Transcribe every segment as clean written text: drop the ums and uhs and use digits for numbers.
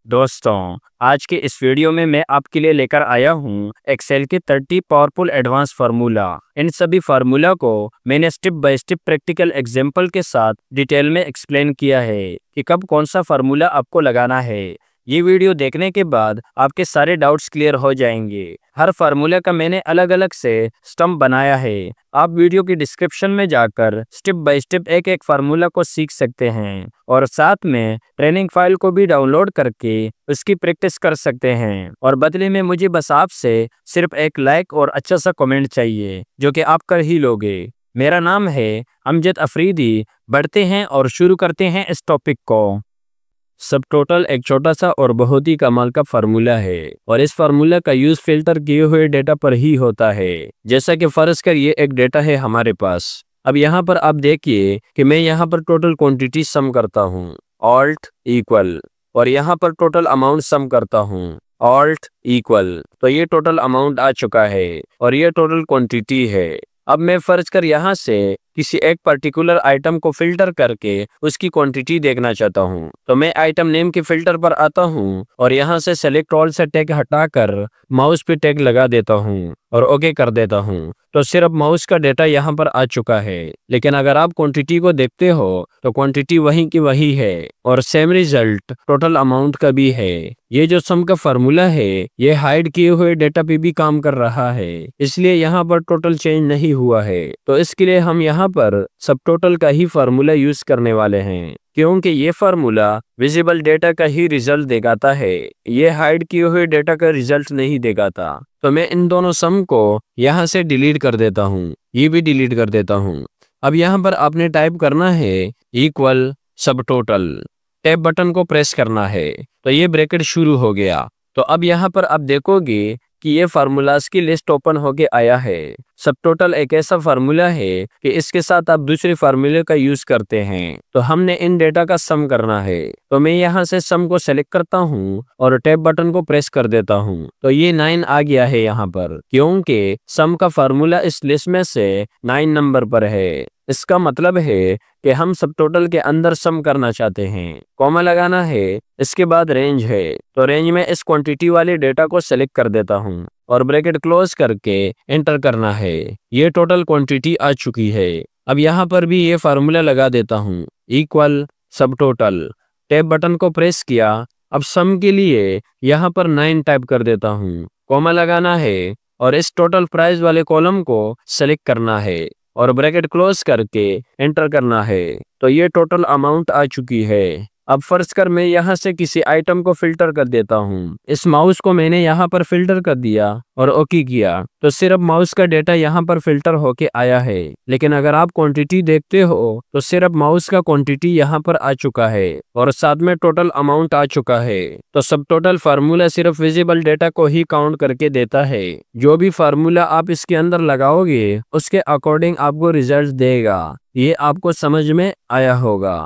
दोस्तों, आज के इस वीडियो में मैं आपके लिए लेकर आया हूँ एक्सेल के 30 पावरफुल एडवांस फार्मूला। इन सभी फार्मूला को मैंने step by step practical example के साथ डिटेल में एक्सप्लेन किया है कि कब कौन सा फार्मूला आपको लगाना है। ये वीडियो देखने के बाद आपके सारे डाउट्स क्लियर हो जाएंगे। हर फार्मूला का मैंने अलग अलग से स्टम्प बनाया है। आप वीडियो की डिस्क्रिप्शन में जाकर स्टेप बाय स्टेप एक एक फार्मूला को सीख सकते हैं और साथ में ट्रेनिंग फाइल को भी डाउनलोड करके उसकी प्रैक्टिस कर सकते हैं। और बदले में मुझे बस आपसे सिर्फ एक लाइक और अच्छा सा कमेंट चाहिए, जो कि आप कर ही लोगे। मेरा नाम है अमजद अफरीदी। बढ़ते हैं और शुरू करते हैं इस टॉपिक को। सब टोटल एक छोटा सा और बहुत ही कमाल का फार्मूला है और इस फार्मूला का यूज फिल्टर किए हुए डेटा पर ही होता है। जैसा कि फर्ज कर ये एक डेटा है हमारे पास। अब यहाँ पर आप देखिए कि मैं यहाँ पर टोटल क्वांटिटी सम करता हूँ, ऑल्ट इक्वल, और यहाँ पर टोटल अमाउंट सम करता हूँ, ऑल्ट इक्वल। तो ये टोटल अमाउंट आ चुका है और ये टोटल क्वांटिटी है। अब मैं फर्ज कर यहाँ से किसी एक पर्टिकुलर आइटम को फिल्टर करके उसकी क्वांटिटी देखना चाहता हूँ, तो मैं आइटम नेम के फिल्टर पर आता हूँ और यहाँ से सेलेक्ट ऑल से टैग हटाकर माउस पे टैग लगा देता हूँ और ओके कर देता हूँ। तो सिर्फ माउस का डेटा यहाँ पर आ चुका है। लेकिन अगर आप क्वांटिटी को देखते हो तो क्वांटिटी वही की वही है और सेम रिजल्ट टोटल अमाउंट का भी है। ये जो सम का फार्मूला है ये हाइड किए हुए डेटा पे भी काम कर रहा है, इसलिए यहाँ पर टोटल चेंज नहीं हुआ है। तो इसके लिए हम यहाँ पर सब टोटल का ही फार्मूला यूज करने वाले हैं, क्योंकि ये फार्मूला विजिबल डेटा का ही रिजल्ट दिखाता है, ये हाइड किए हुए डेटा का रिजल्ट नहीं दिखाता। तो मैं इन दोनों सम को यहाँ से डिलीट कर देता हूँ, ये भी डिलीट कर देता हूँ। अब यहाँ पर आपने टाइप करना है इक्वल सब टोटल, टैब बटन को प्रेस करना है तो ये ब्रैकेट शुरू हो गया। तो अब यहाँ पर आप देखोगे कि ये फार्मूलाज की लिस्ट ओपन होके आया है। सब टोटल एक ऐसा फार्मूला है कि इसके साथ आप दूसरे फार्मूले का यूज करते हैं। तो हमने इन डेटा का सम करना है, तो मैं यहाँ से सम को सेलेक्ट करता हूँ और टैब बटन को प्रेस कर देता हूँ। तो ये 9 आ गया है यहाँ पर, क्योंकि सम का फार्मूला इस लिस्ट में से 9 नंबर पर है। इसका मतलब है कि हम सब टोटल के अंदर सम करना चाहते हैं। कॉमा लगाना है, इसके बाद रेंज है, तो रेंज में इस क्वांटिटी वाले डेटा को सेलेक्ट कर देता हूँ और ब्रैकेट क्लोज करके एंटर करना है। ये टोटल क्वांटिटी आ चुकी है। अब यहाँ पर भी ये फार्मूला लगा देता हूँ इक्वल सब टोटल, टैब बटन को प्रेस किया। अब सम के लिए यहाँ पर 9 टाइप कर देता हूँ, कॉमा लगाना है और इस टोटल प्राइस वाले कॉलम को सेलेक्ट करना है और ब्रैकेट क्लोज करके एंटर करना है। तो ये टोटल अमाउंट आ चुकी है। अब फर्ज कर मैं यहाँ से किसी आइटम को फिल्टर कर देता हूँ। इस माउस को मैंने यहाँ पर फिल्टर कर दिया और ओके किया, तो सिर्फ माउस का डेटा यहाँ पर फिल्टर होके आया है। लेकिन अगर आप क्वांटिटी देखते हो तो सिर्फ माउस का क्वांटिटी यहाँ पर आ चुका है और साथ में टोटल अमाउंट आ चुका है। तो सब टोटल फार्मूला सिर्फ विजिबल डेटा को ही काउंट करके देता है। जो भी फार्मूला आप इसके अंदर लगाओगे उसके अकॉर्डिंग आपको रिजल्ट देगा। ये आपको समझ में आया होगा।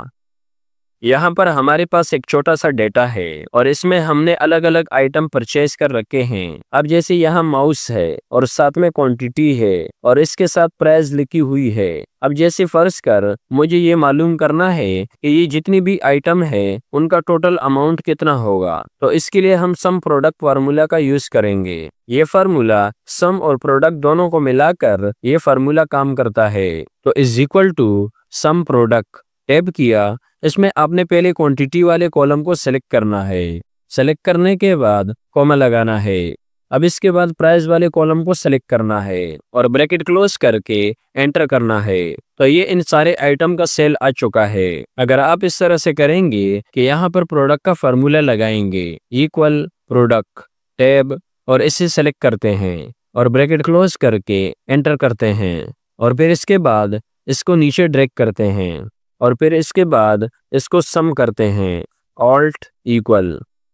यहाँ पर हमारे पास एक छोटा सा डेटा है और इसमें हमने अलग अलग आइटम परचेज कर रखे हैं। अब जैसे यहाँ माउस है और साथ में क्वांटिटी है और इसके साथ प्राइस लिखी हुई है। अब जैसे फर्ज कर मुझे ये मालूम करना है कि ये जितनी भी आइटम है उनका टोटल अमाउंट कितना होगा, तो इसके लिए हम सम प्रोडक्ट फार्मूला का यूज करेंगे। ये फार्मूला सम और प्रोडक्ट दोनों को मिलाकर ये फार्मूला काम करता है। तो is equal to sum product, tab किया, इसमें आपने पहले क्वांटिटी वाले कॉलम को सेलेक्ट करना है। सेलेक्ट करने के बाद कॉमा लगाना है। अब इसके बाद प्राइस वाले कॉलम को सेलेक्ट करना है और ब्रैकेट क्लोज करके एंटर करना है। तो ये इन सारे आइटम का सेल आ चुका है। अगर आप इस तरह से करेंगे कि यहाँ पर प्रोडक्ट का फार्मूला लगाएंगे इक्वल प्रोडक्ट, टैब, और इसे सेलेक्ट करते हैं और ब्रैकेट क्लोज करके एंटर करते हैं और फिर इसके बाद इसको नीचे ड्रैग करते हैं और फिर इसके बाद इसको सम करते हैं, ऑल्ट इक्वल,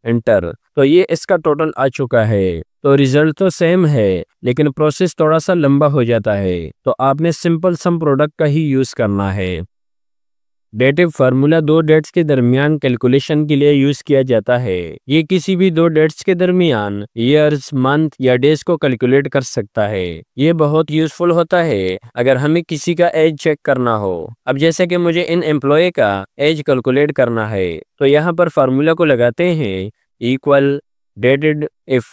एंटर। तो ये इसका टोटल आ चुका है। तो रिजल्ट तो सेम है लेकिन प्रोसेस थोड़ा सा लंबा हो जाता है। तो आपने सिंपल सम प्रोडक्ट का ही यूज करना है। डेटिव फार्मूला दो डेट्स के दरमियान कैलकुलेशन के लिए यूज किया जाता है। ये किसी भी दो डेट्स के दरमियान ईयर्स, मंथ या डेज को कैलकुलेट कर सकता है। ये बहुत यूजफुल होता है अगर हमें किसी का एज चेक करना हो। अब जैसे कि मुझे इन एम्प्लॉय का एज कैलकुलेट करना है, तो यहाँ पर फार्मूला को लगाते हैं इक्वल डेटेड इफ।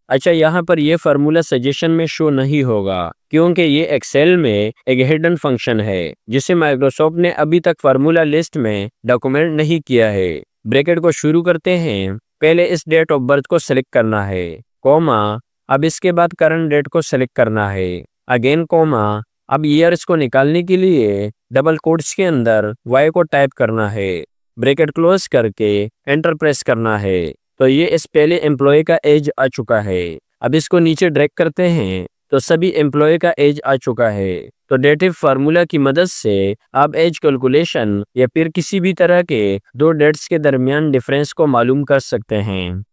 अच्छा, यहाँ पर ये फार्मूला सजेशन में शो नहीं होगा क्योंकि ये एक्सेल में एक हिडन फंक्शन है जिसे माइक्रोसॉफ्ट ने अभी तक फार्मूला लिस्ट में डॉक्यूमेंट नहीं किया है। ब्रैकेट को शुरू करते हैं। पहले इस डेट ऑफ बर्थ को सिलेक्ट करना है, कॉमा, अब इसके बाद करंट डेट को सिलेक्ट करना है, अगेन कॉमा। अब ईयर्स को निकालने के लिए डबल कोट्स के अंदर y को टाइप करना है, ब्रैकेट क्लोज करके एंटर प्रेस करना है। तो ये इस पहले एम्प्लॉय का एज आ चुका है। अब इसको नीचे ड्रैग करते हैं तो सभी एम्प्लॉय का एज आ चुका है। तो डेटिव फार्मूला की मदद से आप एज कैलकुलेशन या फिर किसी भी तरह के दो डेट्स के दरमियान डिफरेंस को मालूम कर सकते हैं।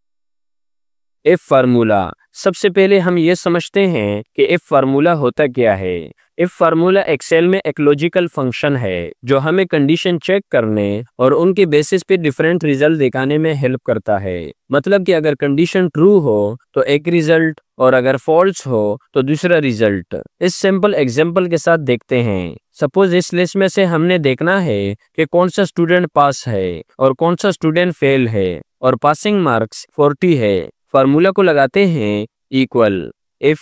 If formula. सबसे पहले हम ये समझते हैं कि इफ फार्मूला होता क्या है। इफ फार्मूला एक्सेल में एक लॉजिकल फंक्शन है जो हमें कंडीशन चेक करने और उनके बेसिस पे डिफरेंट रिजल्ट दिखाने में हेल्प करता है। मतलब कि अगर कंडीशन ट्रू हो तो एक रिजल्ट और अगर फॉल्स हो तो दूसरा रिजल्ट। इस सिंपल एग्जांपल के साथ देखते हैं। सपोज इस लिस्ट में से हमने देखना है कि कौन सा स्टूडेंट पास है और कौन सा स्टूडेंट फेल है और पासिंग मार्क्स 40 है। फार्मूला को लगाते हैं इक्वल इफ,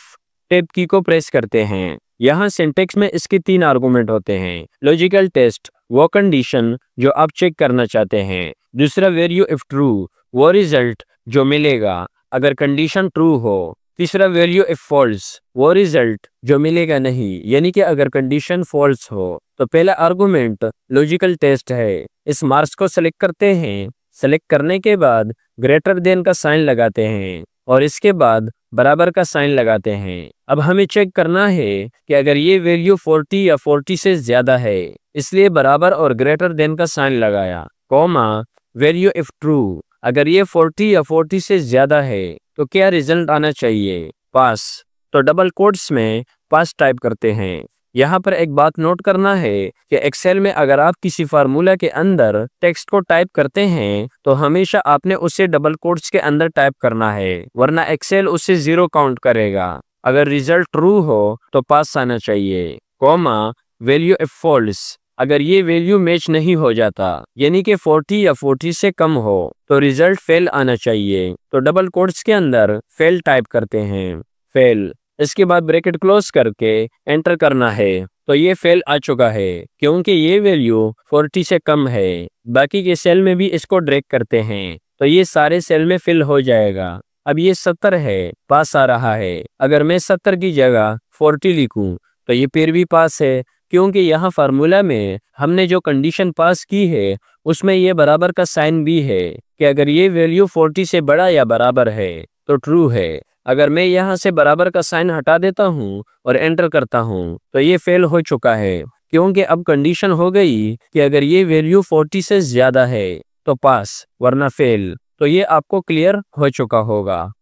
टैब की को प्रेस करते हैं। यहाँ सिंटेक्स में इसके 3 आर्गुमेंट होते हैं। लॉजिकल टेस्ट, वो कंडीशन जो आप चेक करना चाहते हैं। दूसरा वैल्यू इफ ट्रू, वो रिजल्ट जो मिलेगा अगर कंडीशन ट्रू हो। तीसरा वैल्यू इफ फॉल्स, वो रिजल्ट जो मिलेगा नहीं, यानी कि अगर कंडीशन फॉल्स हो। तो पहला आर्गुमेंट लॉजिकल टेस्ट है। इस मार्क्स को सेलेक्ट करते हैं। सेलेक्ट करने के बाद ग्रेटर देन का साइन लगाते हैं और इसके बाद बराबर का साइन लगाते हैं। अब हमें चेक करना है कि अगर ये वैल्यू 40 या 40 से ज्यादा है, इसलिए बराबर और ग्रेटर देन का साइन लगाया, कॉमा, वैल्यू इफ ट्रू, अगर ये 40 या 40 से ज्यादा है तो क्या रिजल्ट आना चाहिए, पास। तो डबल कोट्स में पास टाइप करते हैं। यहाँ पर एक बात नोट करना है कि एक्सेल में अगर आप किसी फार्मूला के अंदर टेक्स्ट को टाइप करते हैं तो हमेशा आपने उसे डबल कोट्स के अंदर टाइप करना है, वरना एक्सेल उसे 0 काउंट करेगा। अगर रिजल्ट ट्रू हो तो पास आना चाहिए, कॉमा, वैल्यू इफ फॉल्स, अगर ये वैल्यू मैच नहीं हो जाता, यानी कि 40 या 40 से कम हो, तो रिजल्ट फेल आना चाहिए। तो डबल कोट्स के अंदर फेल टाइप करते हैं, फेल। इसके बाद ब्रैकेट क्लोज करके एंटर करना है। तो ये फेल आ चुका है क्योंकि ये वैल्यू 40 से कम है। बाकी के सेल में भी इसको ड्रैग करते हैं तो ये सारे सेल में फिल हो जाएगा। अब ये 70 है, पास आ रहा है। अगर मैं 70 की जगह 40 लिखूं तो ये फिर भी पास है क्योंकि यहाँ फार्मूला में हमने जो कंडीशन पास की है उसमें ये बराबर का साइन भी है कि अगर ये वैल्यू 40 से बड़ा या बराबर है तो ट्रू है। अगर मैं यहाँ से बराबर का साइन हटा देता हूँ और एंटर करता हूँ तो ये फेल हो चुका है क्योंकि अब कंडीशन हो गई कि अगर ये वैल्यू 40 से ज्यादा है तो पास, वरना फेल। तो ये आपको क्लियर हो चुका होगा।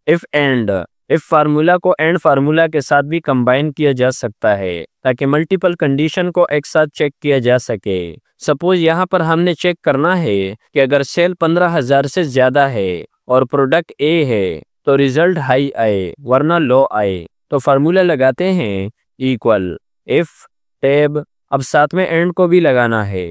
इफ एंड, इफ फार्मूला को एंड फार्मूला के साथ भी कंबाइन किया जा सकता है ताकि मल्टीपल कंडीशन को एक साथ चेक किया जा सके। सपोज यहाँ पर हमने चेक करना है कि अगर सेल 15,000 से ज्यादा है और प्रोडक्ट ए है तो रिजल्ट हाई आए वरना लो आए। तो फार्मूला लगाते हैं इक्वल इफ टैब, अब साथ में एंड को भी लगाना है,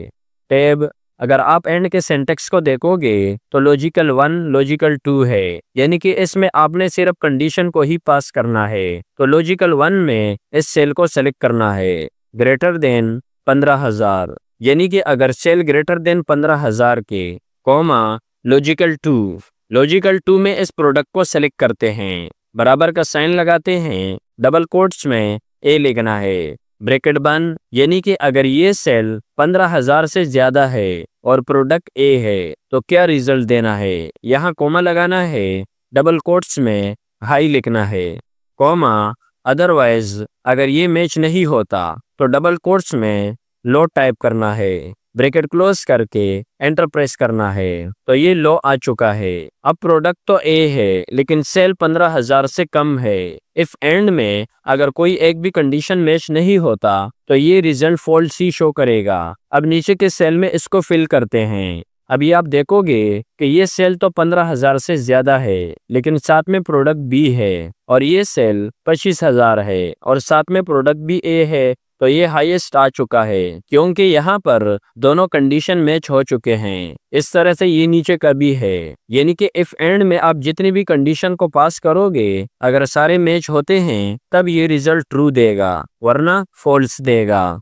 टैब। अगर आप एंड के सिंटेक्स को देखोगे तो लॉजिकल 1 लॉजिकल 2 है, यानी कि इसमें आपने सिर्फ कंडीशन को ही पास करना है। तो लॉजिकल 1 में इस सेल को सेलेक्ट करना है, ग्रेटर देन 15,000, यानी कि अगर सेल ग्रेटर देन 15,000 के, कॉमा, लॉजिकल 2 में इस प्रोडक्ट को सेलेक्ट करते हैं, बराबर का साइन लगाते हैं, डबल कोट्स में ए लिखना है, ब्रैकेट बंद, यानी कि अगर ये सेल 15,000 से ज्यादा है और प्रोडक्ट ए है तो क्या रिजल्ट देना है। यहाँ कॉमा लगाना है, डबल कोट्स में हाई लिखना है, कॉमा, अदरवाइज अगर ये मैच नहीं होता तो डबल कोट्स में लो टाइप करना है, ब्रैकेट क्लोज करके एंटर प्रेस करना है। तो ये लो आ चुका है। अब प्रोडक्ट तो ए है लेकिन सेल 15,000 से कम है। इफ एंड में अगर कोई एक भी कंडीशन मैच नहीं होता तो ये रिजल्ट फॉल्स ही शो करेगा। अब नीचे के सेल में इसको फिल करते हैं। अभी आप देखोगे कि ये सेल तो 15,000 से ज्यादा है लेकिन साथ में प्रोडक्ट बी है और ये सेल 25,000 है और साथ में प्रोडक्ट भी ए है तो ये हाईएस्ट आ चुका है क्योंकि यहाँ पर दोनों कंडीशन मैच हो चुके हैं। इस तरह से ये नीचे का भी है, यानी कि इफ एंड में आप जितनी भी कंडीशन को पास करोगे अगर सारे मैच होते हैं तब ये रिजल्ट ट्रू देगा वरना फॉल्स देगा।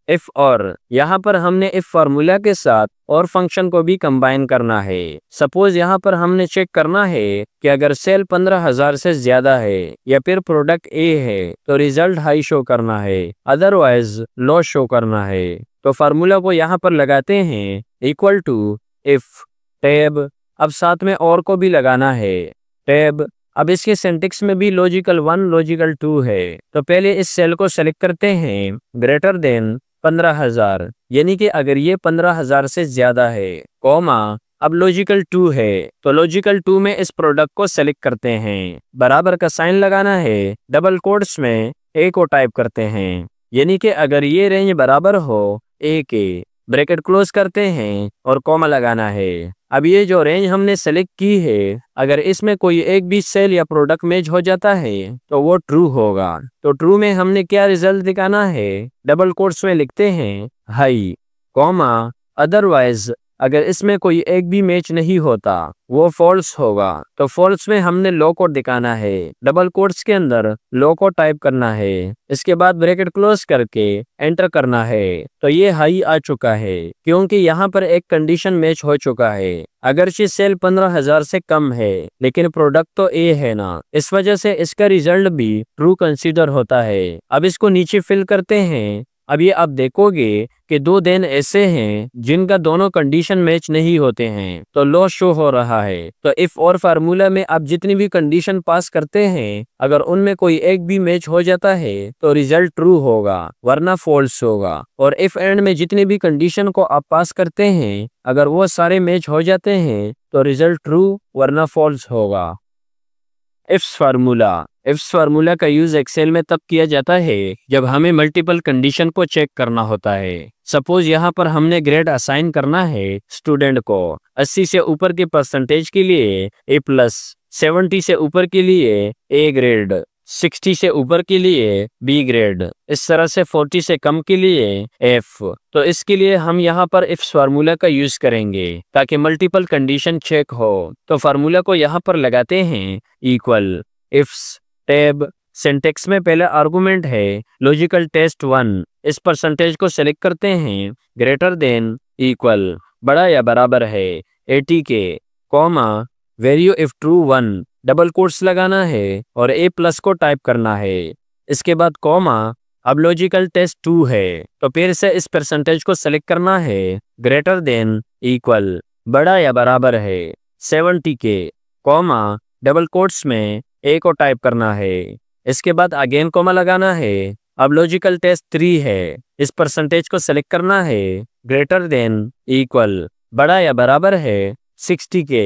इफ और यहाँ पर हमने इफ फार्मूला के साथ और फंक्शन को भी कंबाइन करना है। सपोज यहाँ पर हमने चेक करना है कि अगर सेल 15,000 से ज्यादा है या फिर प्रोडक्ट ए है तो रिजल्ट हाई शो करना है, अदरवाइज लो शो करना है। तो फार्मूला को यहाँ पर लगाते हैं इक्वल टू इफ टैब, अब साथ में और को भी लगाना है टैब। अब इसके सिंटेक्स में भी लॉजिकल 1 लॉजिकल 2 है। तो पहले इस सेल को सेलेक्ट करते हैं ग्रेटर देन 15,000, यानी कि अगर ये 15,000 से ज्यादा है कॉमा अब लॉजिकल 2 है तो लॉजिकल 2 में इस प्रोडक्ट को सेलेक्ट करते हैं, बराबर का साइन लगाना है, डबल कोट्स में ए को टाइप करते हैं, यानी कि अगर ये रेंज बराबर हो ए के, ब्रैकेट क्लोज करते हैं और कॉमा लगाना है। अब ये जो रेंज हमने सेलेक्ट की है अगर इसमें कोई एक भी सेल या प्रोडक्ट मैच हो जाता है तो वो ट्रू होगा। तो ट्रू में हमने क्या रिजल्ट दिखाना है, डबल कोट्स में लिखते हैं हाई कॉमा अदरवाइज अगर इसमें कोई एक भी मैच नहीं होता वो फॉल्स होगा। तो फॉल्स में हमने लो को दिखाना है, डबल कोट्स के अंदर लो को टाइप करना है, इसके बाद ब्रैकेट क्लोज करके एंटर करना है। तो ये हाई आ चुका है क्योंकि यहाँ पर एक कंडीशन मैच हो चुका है। अगरचे सेल 15,000 से कम है लेकिन प्रोडक्ट तो ए है ना, इस वजह से इसका रिजल्ट भी ट्रू कंसीडर होता है। अब इसको नीचे फिल करते हैं। अब ये आप देखोगे कि दो देन ऐसे हैं जिनका दोनों कंडीशन मैच नहीं होते हैं तो लो शो हो रहा है। तो इफ और फार्मूला में आप जितनी भी कंडीशन पास करते हैं अगर उनमें कोई एक भी मैच हो जाता है तो रिजल्ट ट्रू होगा वरना फॉल्स होगा। और इफ एंड में जितनी भी कंडीशन को आप पास करते हैं अगर वो सारे मैच हो जाते हैं तो रिजल्ट ट्रू वरना फॉल्स होगा। इफ्स फार्मूला का यूज एक्सेल में तब किया जाता है जब हमें मल्टीपल कंडीशन को चेक करना होता है। सपोज यहाँ पर हमने ग्रेड असाइन करना है स्टूडेंट को 80 से ऊपर के परसेंटेज के लिए A+, 70 से ऊपर के लिए A ग्रेड, 60 से ऊपर के लिए B ग्रेड, इस तरह से 40 से कम के लिए F। तो इसके लिए हम यहाँ पर इफ्स फार्मूला का यूज करेंगे ताकि मल्टीपल कंडीशन चेक हो। तो फार्मूला को यहाँ पर लगाते हैं इक्वल इफ्स टैब, सिंटेक्स में पहला आर्गुमेंट है लॉजिकल टेस्ट 1, इस परसेंटेज को सेलेक्ट करते हैं ग्रेटर देन इक्वल बड़ा या बराबर है 80 के comma value if true 1, double quotes लगाना है और A+ को टाइप करना है, इसके बाद कॉमा अब लॉजिकल टेस्ट 2 है तो फिर से इस परसेंटेज को सेलेक्ट करना है ग्रेटर देन इक्वल बड़ा या बराबर है 70 के कॉमा डबल कोट्स में A को टाइप करना है, इसके बाद अगेन कॉमा लगाना है। अब लॉजिकल टेस्ट 3 है, इस परसेंटेज को सेलेक्ट करना है ग्रेटर देन इक्वल बड़ा या बराबर है 60 के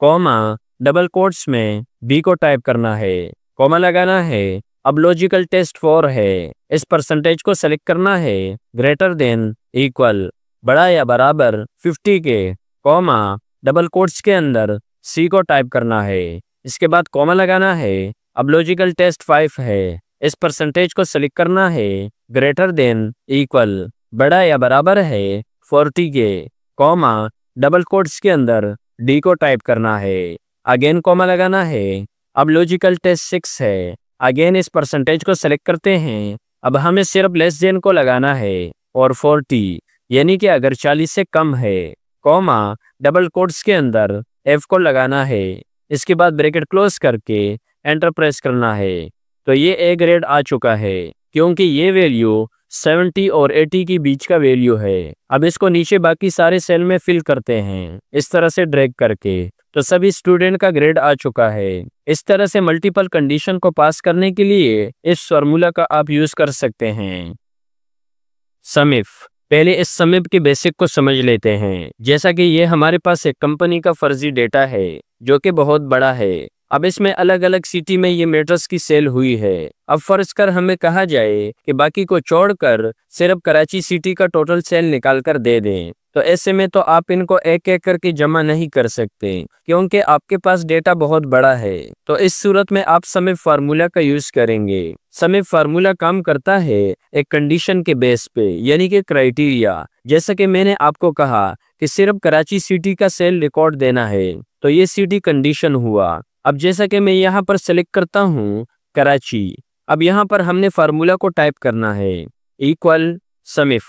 कॉमा डबल कोट्स में B को टाइप करना है, कॉमा लगाना है। अब लॉजिकल टेस्ट 4 है, इस परसेंटेज को सेलेक्ट करना है ग्रेटर देन इक्वल बड़ा या बराबर 50 के कॉमा डबल कोट्स के अंदर C को टाइप करना है, इसके बाद कॉमा लगाना है। अब लॉजिकल टेस्ट 5 है, इस परसेंटेज को सेलेक्ट करना है ग्रेटर देन इक्वल बड़ा या बराबर है 40 के कॉमा डबल कोट्स के अंदर D को टाइप करना है, अगेन कॉमा लगाना है। अब लॉजिकल टेस्ट 6 है, अगेन इस परसेंटेज को सेलेक्ट करते हैं। अब हमें सिर्फ लेस देन को लगाना है और 40 यानी कि अगर 40 से कम है कॉमा डबल कोट्स के अंदर F को लगाना है, इसके बाद ब्रैकेट क्लोज करके एंटर प्रेस करना है। तो ये A ग्रेड आ चुका है क्योंकि ये वैल्यू 70 और 80 के बीच का वैल्यू है। अब इसको नीचे बाकी सारे सेल में फिल करते हैं इस तरह से ड्रैग करके, तो सभी स्टूडेंट का ग्रेड आ चुका है। इस तरह से मल्टीपल कंडीशन को पास करने के लिए इस फार्मूला का आप यूज कर सकते हैं। समिफ, पहले इस समिफ के बेसिक को समझ लेते हैं। जैसा कि ये हमारे पास एक कंपनी का फर्जी डेटा है जो कि बहुत बड़ा है। अब इसमें अलग अलग सिटी में ये मैटर्स की सेल हुई है। अब फर्ज कर हमें कहा जाए कि बाकी को छोड़कर सिर्फ कराची सिटी का टोटल सेल निकाल कर दे दें, तो ऐसे में तो आप इनको एक एक करके जमा नहीं कर सकते क्योंकि आपके पास डेटा बहुत बड़ा है। तो इस सूरत में आप सम इफ फार्मूला का यूज करेंगे। सम इफ फार्मूला काम करता है एक कंडीशन के बेस पे, यानी कि क्राइटेरिया। जैसा कि मैंने आपको कहा कि सिर्फ कराची सिटी का सेल रिकॉर्ड देना है, तो ये सिटी कंडीशन हुआ। अब जैसा कि मैं यहाँ पर सेलेक्ट करता हूँ कराची, अब यहाँ पर हमने फार्मूला को टाइप करना है इक्वल सम इफ।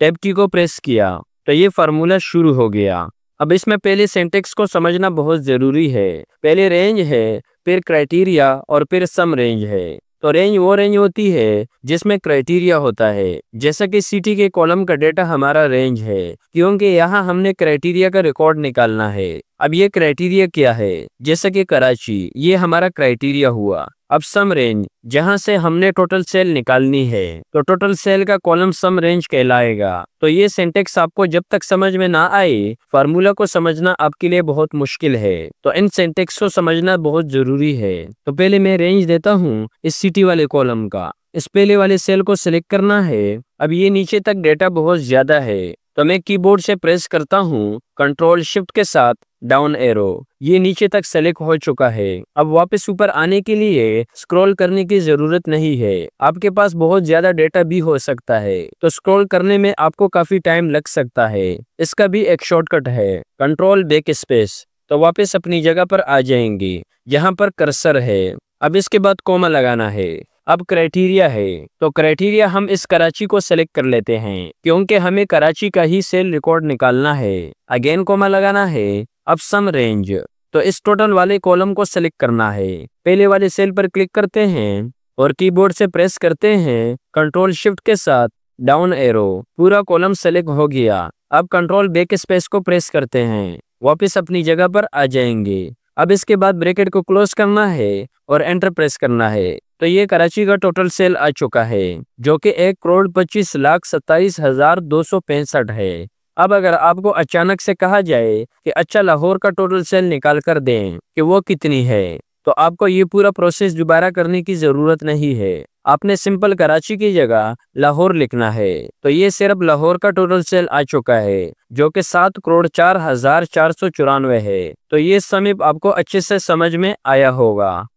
टैब की को प्रेस किया तो ये फार्मूला शुरू हो गया। अब इसमें पहले सिंटेक्स को समझना बहुत जरूरी है। पहले रेंज है, फिर क्राइटेरिया और फिर सम रेंज है। तो रेंज वो रेंज होती है जिसमें क्राइटेरिया होता है। जैसा कि सिटी के कॉलम का डेटा हमारा रेंज है क्योंकि यहाँ हमने क्राइटेरिया का रिकॉर्ड निकालना है। अब ये क्राइटेरिया क्या है? जैसा कि कराची, ये हमारा क्राइटेरिया हुआ। अब सम रेंज, जहां से हमने टोटल सेल निकालनी है, तो टोटल सेल का कॉलम सम रेंज कहलाएगा। तो ये सिंटेक्स आपको जब तक समझ में ना आए, फार्मूला को समझना आपके लिए बहुत मुश्किल है। तो इन सिंटेक्स को समझना बहुत जरूरी है। तो पहले मैं रेंज देता हूँ इस सिटी वाले कॉलम का। इस पहले वाले सेल को सिलेक्ट करना है। अब ये नीचे तक डेटा बहुत ज्यादा है, तो मैं कीबोर्ड से प्रेस करता हूँ कंट्रोल शिफ्ट के साथ डाउन एरो। ये नीचे तक सेलेक्ट हो चुका है। अब वापस ऊपर आने के लिए स्क्रॉल करने की जरूरत नहीं है। आपके पास बहुत ज्यादा डेटा भी हो सकता है, तो स्क्रॉल करने में आपको काफी टाइम लग सकता है। इसका भी एक शॉर्टकट है कंट्रोल बैक स्पेस। तो वापस अपनी जगह पर आ जाएंगे जहाँ पर कर्सर है। अब इसके बाद कोमा लगाना है। अब क्राइटेरिया है, तो क्राइटेरिया हम इस कराची को सेलेक्ट कर लेते हैं क्योंकि हमें कराची का ही सेल रिकॉर्ड निकालना है। अगेन कोमा लगाना है। अब सम रेंज, तो इस टोटल वाले कॉलम को सेलेक्ट करना है। पहले वाले सेल पर क्लिक करते हैं और कीबोर्ड से प्रेस करते हैं कंट्रोल शिफ्ट के साथ डाउन एरो। पूरा कॉलम सेलेक्ट हो गया। अब कंट्रोल बैक स्पेस को प्रेस करते हैं, वापस अपनी जगह पर आ जाएंगे। अब इसके बाद ब्रैकेट को क्लोज करना है और एंटर प्रेस करना है। तो ये कराची का टोटल सेल आ चुका है जो कि 1,25,27,265 है। अब अगर आपको अचानक से कहा जाए कि अच्छा लाहौर का टोटल सेल निकाल कर दें कि वो कितनी है, तो आपको ये पूरा प्रोसेस दोबारा करने की जरूरत नहीं है। आपने सिंपल कराची की जगह लाहौर लिखना है। तो ये सिर्फ लाहौर का टोटल सेल आ चुका है जो कि 7,04,494 है। तो ये समीप आपको अच्छे से समझ में आया होगा।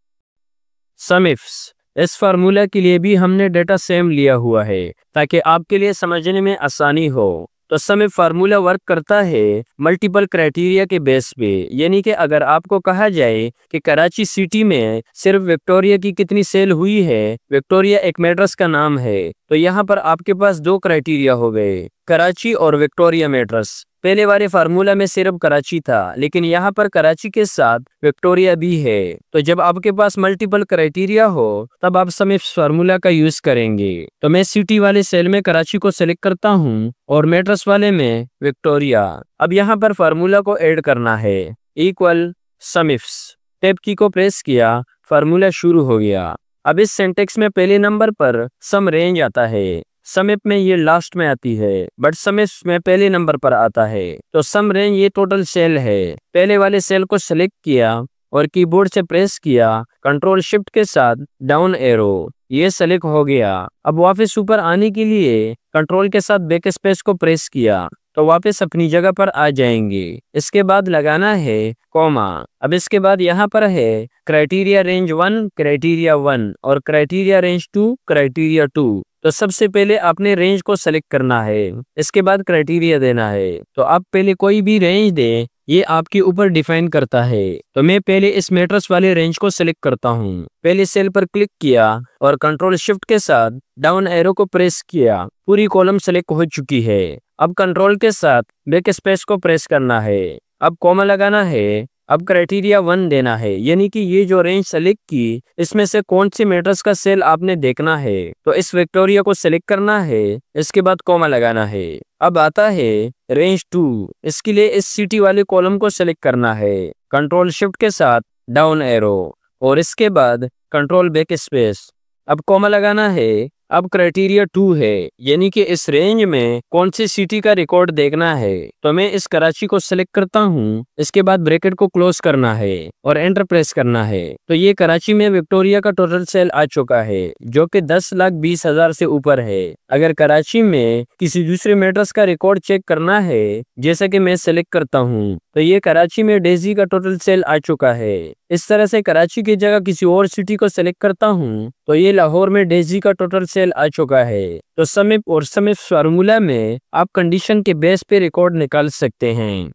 सम इफ्स, इस फार्मूला के लिए भी हमने डेटा सेम लिया हुआ है ताकि आपके लिए समझने में आसानी हो। तो सम इफ फार्मूला वर्क करता है मल्टीपल क्राइटेरिया के बेस पे, यानी कि अगर आपको कहा जाए कि कराची सिटी में सिर्फ विक्टोरिया की कितनी सेल हुई है, विक्टोरिया एक मैट्रेस का नाम है, तो यहाँ पर आपके पास दो क्राइटेरिया हो गए, कराची और विक्टोरिया मैट्रेस। पहले वाले फार्मूला में सिर्फ कराची था, लेकिन यहाँ पर कराची के साथ विक्टोरिया भी है। तो जब आपके पास मल्टीपल क्राइटेरिया हो तब आप सम इफ फार्मूला का यूज करेंगे। तो मैं सिटी वाले सेल में कराची को सिलेक्ट करता हूँ और मैट्रेस वाले में विक्टोरिया। अब यहाँ पर फार्मूला को ऐड करना है इक्वल सम इफ्स। टैब की को प्रेस किया, फार्मूला शुरू हो गया। अब इस सिंटेक्स में पहले नंबर पर सम रेंज आता है, सम इफ में ये लास्ट में आती है, बट सम इफ में पहले नंबर पर आता है। तो सम रेंज ये टोटल सेल है। पहले वाले सेल को सिलेक्ट किया और कीबोर्ड से प्रेस किया कंट्रोल शिफ्ट के साथ डाउन एरो, ये सेलेक्ट हो गया। अब वापस ऊपर आने के लिए कंट्रोल के साथ बैक स्पेस को प्रेस किया तो वापस अपनी जगह पर आ जाएंगे। इसके बाद लगाना है कॉमा। अब इसके बाद यहाँ पर है क्राइटेरिया रेंज 1, क्राइटेरिया 1 और क्राइटेरिया रेंज 2, क्राइटेरिया 2। तो सबसे पहले आपने रेंज को सेलेक्ट करना है, इसके बाद क्राइटेरिया देना है। तो आप पहले कोई भी रेंज दें, ये आपके ऊपर डिफाइन करता है। तो मैं पहले इस मैट्रिक्स वाले रेंज को सिलेक्ट करता हूँ। पहले सेल पर क्लिक किया और कंट्रोल शिफ्ट के साथ डाउन एरो को प्रेस किया। पूरी कॉलम सेलेक्ट हो चुकी है। अब कंट्रोल के साथ बैक स्पेस को प्रेस करना है। अब कॉमा लगाना है। अब क्राइटेरिया 1 देना है, यानी कि ये जो रेंज सेलेक्ट की इसमें से कौन सी मैट्रिक्स का सेल आपने देखना है। तो इस विक्टोरिया को सिलेक्ट करना है, इसके बाद कॉमा लगाना है। अब आता है रेंज 2, इसके लिए इस सिटी वाले कॉलम को सिलेक्ट करना है कंट्रोल शिफ्ट के साथ डाउन एरो और इसके बाद कंट्रोल बैक स्पेस। अब कॉमा लगाना है। अब क्राइटेरिया 2 है, यानी कि इस रेंज में कौन सी सिटी का रिकॉर्ड देखना है। तो मैं इस कराची को सिलेक्ट करता हूँ, इसके बाद ब्रैकेट को क्लोज करना है और एंटर प्रेस करना है। तो ये कराची में विक्टोरिया का टोटल सेल आ चुका है, जो कि 10,20,000 से ऊपर है। अगर कराची में किसी दूसरे मेट्रोस का रिकॉर्ड चेक करना है, जैसा कि मैं सिलेक्ट करता हूँ, तो ये कराची में डेजी का टोटल सेल आ चुका है। इस तरह से कराची की जगह किसी और सिटी को सिलेक्ट करता हूँ, तो ये लाहौर में डेजी का टोटल सेल आ चुका है। तो सम इफ और सम इफ फार्मूला में आप कंडीशन के बेस पे रिकॉर्ड निकाल सकते हैं।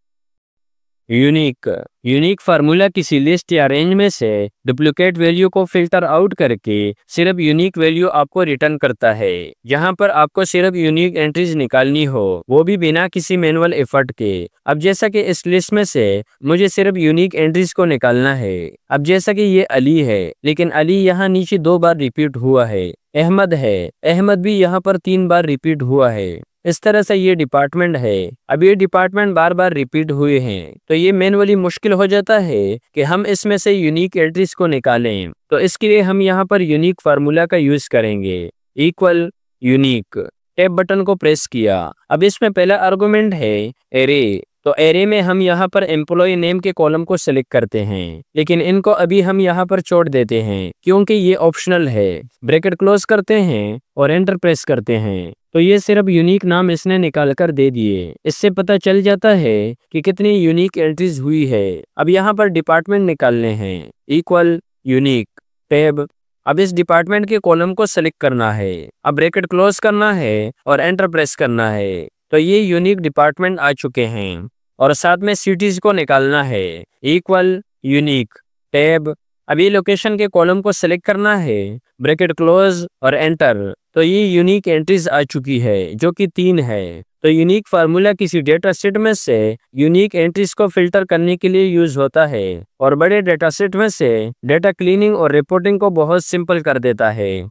यूनिक फार्मूला किसी लिस्ट या रेंज में से डुप्लीकेट वैल्यू को फिल्टर आउट करके सिर्फ यूनिक वैल्यू आपको रिटर्न करता है। यहाँ पर आपको सिर्फ यूनिक एंट्रीज निकालनी हो, वो भी बिना किसी मैनुअल एफर्ट के। अब जैसा कि इस लिस्ट में से मुझे सिर्फ यूनिक एंट्रीज को निकालना है। अब जैसा कि ये अली है, लेकिन अली यहाँ नीचे 2 बार रिपीट हुआ है। अहमद है, अहमद भी यहाँ पर 3 बार रिपीट हुआ है। इस तरह से ये डिपार्टमेंट है। अब ये डिपार्टमेंट बार बार रिपीट हुए हैं, तो ये मैनुअली मुश्किल हो जाता है कि हम इसमें से यूनिक एंट्रीज को निकालें। तो इसके लिए हम यहाँ पर यूनिक फार्मूला का यूज करेंगे। इक्वल यूनिक, टैब बटन को प्रेस किया। अब इसमें पहला आर्गुमेंट है एरे। तो एरे में हम यहाँ पर एम्प्लॉय नेम के कॉलम को सिलेक्ट करते हैं, लेकिन इनको अभी हम यहाँ पर छोड़ देते हैं क्योंकि ये ऑप्शनल है। ब्रैकेट क्लोज करते हैं और एंटर प्रेस करते हैं। तो ये सिर्फ यूनिक नाम इसने निकाल कर दे दिए। इससे पता चल जाता है कि कितनी यूनिक एंट्रीज हुई है। अब यहाँ पर डिपार्टमेंट निकालने हैं। Equal unique tab. अब इस डिपार्टमेंट के कॉलम को सिलेक्ट करना है। अब ब्रैकेट क्लोज करना है और एंटर प्रेस करना है। तो ये यूनिक डिपार्टमेंट आ चुके हैं और साथ में सिटीज को निकालना है। Equal unique tab. अभी लोकेशन के कॉलम को सिलेक्ट करना है, ब्रैकेट क्लोज और एंटर। तो ये यूनिक एंट्रीज आ चुकी है, जो कि 3 है। तो यूनिक फार्मूला किसी डेटा सेट में से यूनिक एंट्रीज को फिल्टर करने के लिए यूज होता है और बड़े डेटा सेट में से डेटा क्लीनिंग और रिपोर्टिंग को बहुत सिंपल कर देता है।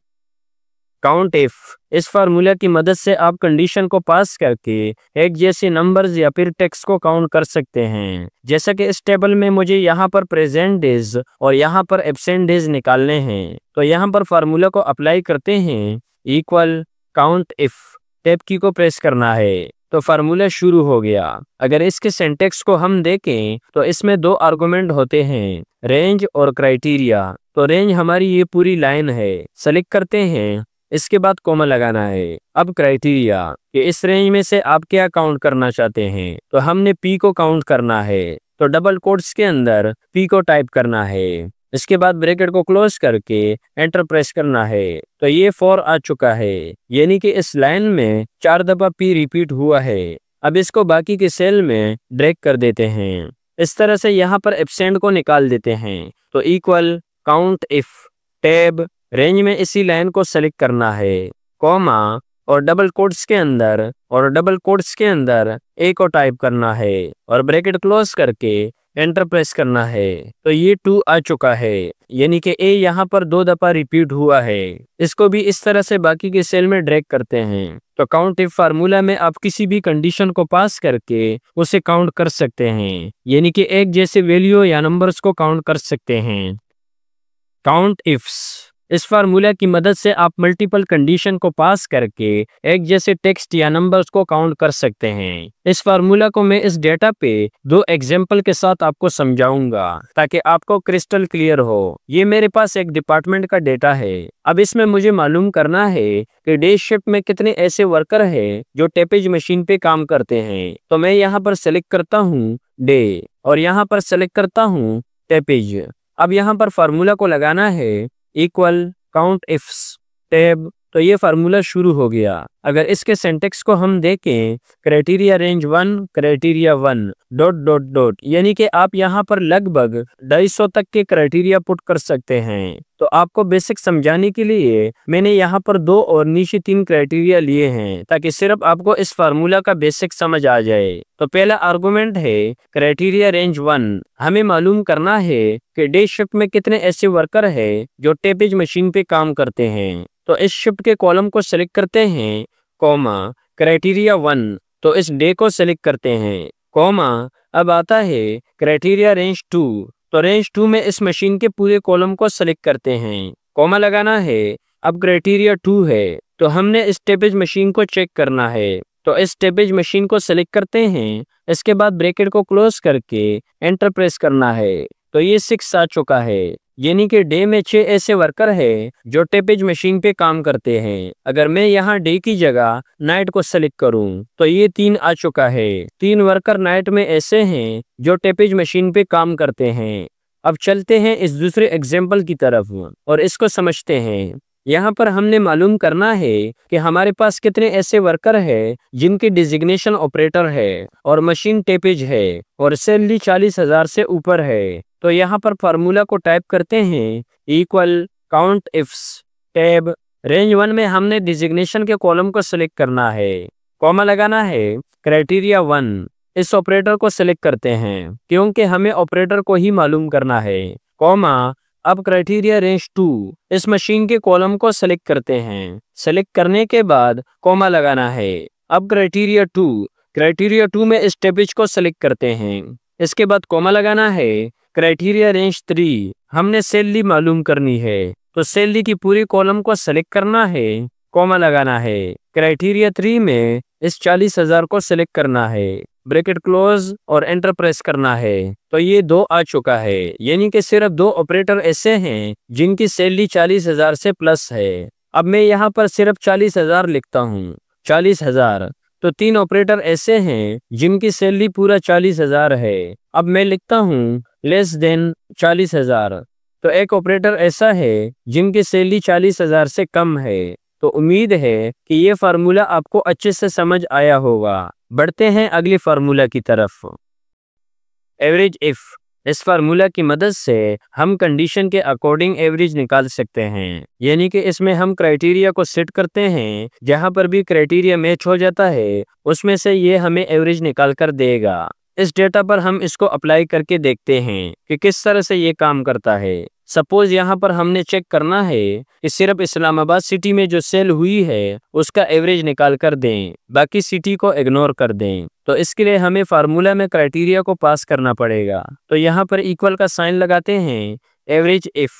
काउंट इफ, इस फार्मूला की मदद से आप कंडीशन को पास करके एक जैसे नंबर्स या फिर टेक्स्ट को काउंट कर सकते हैं। जैसा कि इस टेबल में मुझे यहाँ पर प्रेजेंट डेज और यहाँ पर एब्सेंट डेज निकालने हैं। तो यहाँ पर फार्मूला को अप्लाई करते हैं। इक्वल काउंट इफ, टैब की को प्रेस करना है। तो फार्मूला शुरू हो गया। अगर इसके सिंटैक्स को हम देखें तो इसमें 2 आर्गुमेंट होते हैं, रेंज और क्राइटेरिया। तो रेंज हमारी ये पूरी लाइन है, सेलेक्ट करते हैं, इसके बाद कॉमा लगाना है। अब क्राइटेरिया कि इस रेंज में से आप क्या काउंट करना चाहते हैं। तो हमने पी को काउंट करना है, तो डबल कोट्स के अंदर पी को टाइप करना है। इसके बाद ब्रैकेट को क्लोज करके एंटर प्रेस करना है। तो ये 4 आ चुका है, यानी कि इस लाइन में 4 दफा पी रिपीट हुआ है। अब इसको बाकी के सेल में ड्रैग कर देते हैं। इस तरह से यहाँ पर एब्सेंट को निकाल देते हैं। तो equal count if tab, range में इसी लाइन को सेलेक्ट करना है, कॉमा और डबल कोट्स के अंदर ए को टाइप करना है और ब्रैकेट क्लोज करके एंटर प्रेस करना है। तो ये 2 आ चुका है, यानी कि ए यहाँ पर 2 दफा रिपीट हुआ है। इसको भी इस तरह से बाकी के सेल में ड्रैग करते हैं। तो काउंट इफ फार्मूला में आप किसी भी कंडीशन को पास करके उसे काउंट कर सकते हैं, यानी कि एक जैसे वैल्यू या नंबर्स को काउंट कर सकते हैं। काउंट इफ्स, इस फार्मूला की मदद से आप मल्टीपल कंडीशन को पास करके एक जैसे टेक्स्ट या नंबर्स को काउंट कर सकते हैं। इस फार्मूला को मैं इस डेटा पे 2 एग्जाम्पल के साथ आपको समझाऊंगा ताकि आपको क्रिस्टल क्लियर हो। ये मेरे पास एक डिपार्टमेंट का डेटा है। अब इसमें मुझे मालूम करना है कि डे शिफ्ट में कितने ऐसे वर्कर हैं जो टेपेज मशीन पे काम करते हैं। तो मैं यहाँ पर सेलेक्ट करता हूँ डे और यहाँ पर सेलेक्ट करता हूँ टेपेज। अब यहाँ पर फार्मूला को लगाना है, इक्वल काउंट इफ्स टैब। तो ये फार्मूला शुरू हो गया। अगर इसके सिंटैक्स को हम देखें, criteria range 1 criteria 1 dot dot dot, यानी कि आप यहाँ पर लगभग 250 तक के क्राइटेरिया पुट कर सकते हैं। तो आपको बेसिक समझाने के लिए मैंने यहाँ पर 2 और नीचे 3 क्राइटेरिया लिए हैं ताकि सिर्फ आपको इस फार्मूला का बेसिक समझ आ जाए। तो पहला आर्गुमेंट है क्राइटेरिया रेंज 1। हमें मालूम करना है कि डे शिफ्ट में कितने ऐसे वर्कर हैं जो टेपेज मशीन पे काम करते हैं। तो इस शिफ्ट के कॉलम को सिलेक्ट करते हैं, कॉमा क्राइटेरिया 1। तो इस डे को सिलेक्ट करते हैं, कॉमा अब आता है क्राइटेरिया रेंज 2। तो रेंज 2 में इस मशीन के पूरे कॉलम को सिलेक्ट करते हैं, कॉमा लगाना है। अब क्राइटेरिया 2 है, तो हमने इस टेपेज मशीन को चेक करना है। तो इस टेपेज मशीन को सेलेक्ट करते हैं, इसके बाद ब्रैकेट को क्लोज करके एंटर प्रेस करना है। तो ये 6 आ चुका है, यानी कि डे में 6 ऐसे वर्कर है जो टेपेज मशीन पे काम करते हैं। अगर मैं यहाँ डे की जगह नाइट को सेलेक्ट करूँ तो ये 3 आ चुका है। 3 वर्कर नाइट में ऐसे हैं जो टेपेज मशीन पे काम करते हैं। अब चलते हैं इस दूसरे एग्जाम्पल की तरफ और इसको समझते हैं। यहाँ पर हमने मालूम करना है कि हमारे पास कितने ऐसे वर्कर है जिनकी डिजिग्नेशन ऑपरेटर है और मशीन टेपेज है और सैलरी 40,000 से ऊपर है। तो यहाँ पर फार्मूला को टाइप करते हैं equal count ifs tab. Range 1 में हमने डिजिग्नेशन के कॉलम को सिलेक्ट करना है, कॉमा लगाना है, क्राइटेरिया 1 इस ऑपरेटर को सिलेक्ट करते हैं क्योंकि हमें ऑपरेटर को ही मालूम करना है, कॉमा अब क्राइटेरिया रेंज 2 इस मशीन के कॉलम को सेलेक्ट करते हैं। सेलेक्ट करने के बाद कॉमा लगाना है। अब क्राइटेरिया 2 में इस टेपेज को सेलेक्ट करते हैं, इसके बाद कॉमा लगाना है। क्राइटेरिया रेंज 3 हमने सैलरी मालूम करनी है, तो सैलरी की पूरी कॉलम को सेलेक्ट करना है, कॉमा लगाना है। क्राइटेरिया 3 में इस 40,000 को सेलेक्ट करना है, ब्रैकेट क्लोज और एंटर प्रेस करना है। तो ये 2 आ चुका है, यानी कि सिर्फ 2 ऑपरेटर ऐसे हैं जिनकी सैलरी 40,000 से प्लस है। अब मैं यहाँ पर सिर्फ 40,000 लिखता हूँ, 40,000। तो 3 ऑपरेटर ऐसे हैं जिनकी सैलरी पूरा 40,000 है। अब मैं लिखता हूँ लेस देन 40,000। तो एक ऑपरेटर ऐसा है जिनकी सैलरी 40,000 से कम है। तो उम्मीद है कि ये फार्मूला आपको अच्छे से समझ आया होगा। बढ़ते हैं अगली फार्मूला की तरफ, एवरेज इफ। इस फार्मूला की मदद से हम कंडीशन के अकॉर्डिंग एवरेज निकाल सकते हैं, यानी कि इसमें हम क्राइटेरिया को सेट करते हैं, जहां पर भी क्राइटेरिया मैच हो जाता है उसमें से ये हमें एवरेज निकाल कर देगा। इस डेटा पर हम इसको अप्लाई करके देखते हैं कि किस तरह से ये काम करता है। सपोज यहाँ पर हमने चेक करना है कि सिर्फ इस्लामाबाद सिटी में जो सेल हुई है उसका एवरेज निकाल कर दें, बाकी सिटी को इग्नोर कर दें। तो इसके लिए हमें फार्मूला में क्राइटेरिया को पास करना पड़ेगा। तो यहाँ पर इक्वल का साइन लगाते हैं, एवरेज इफ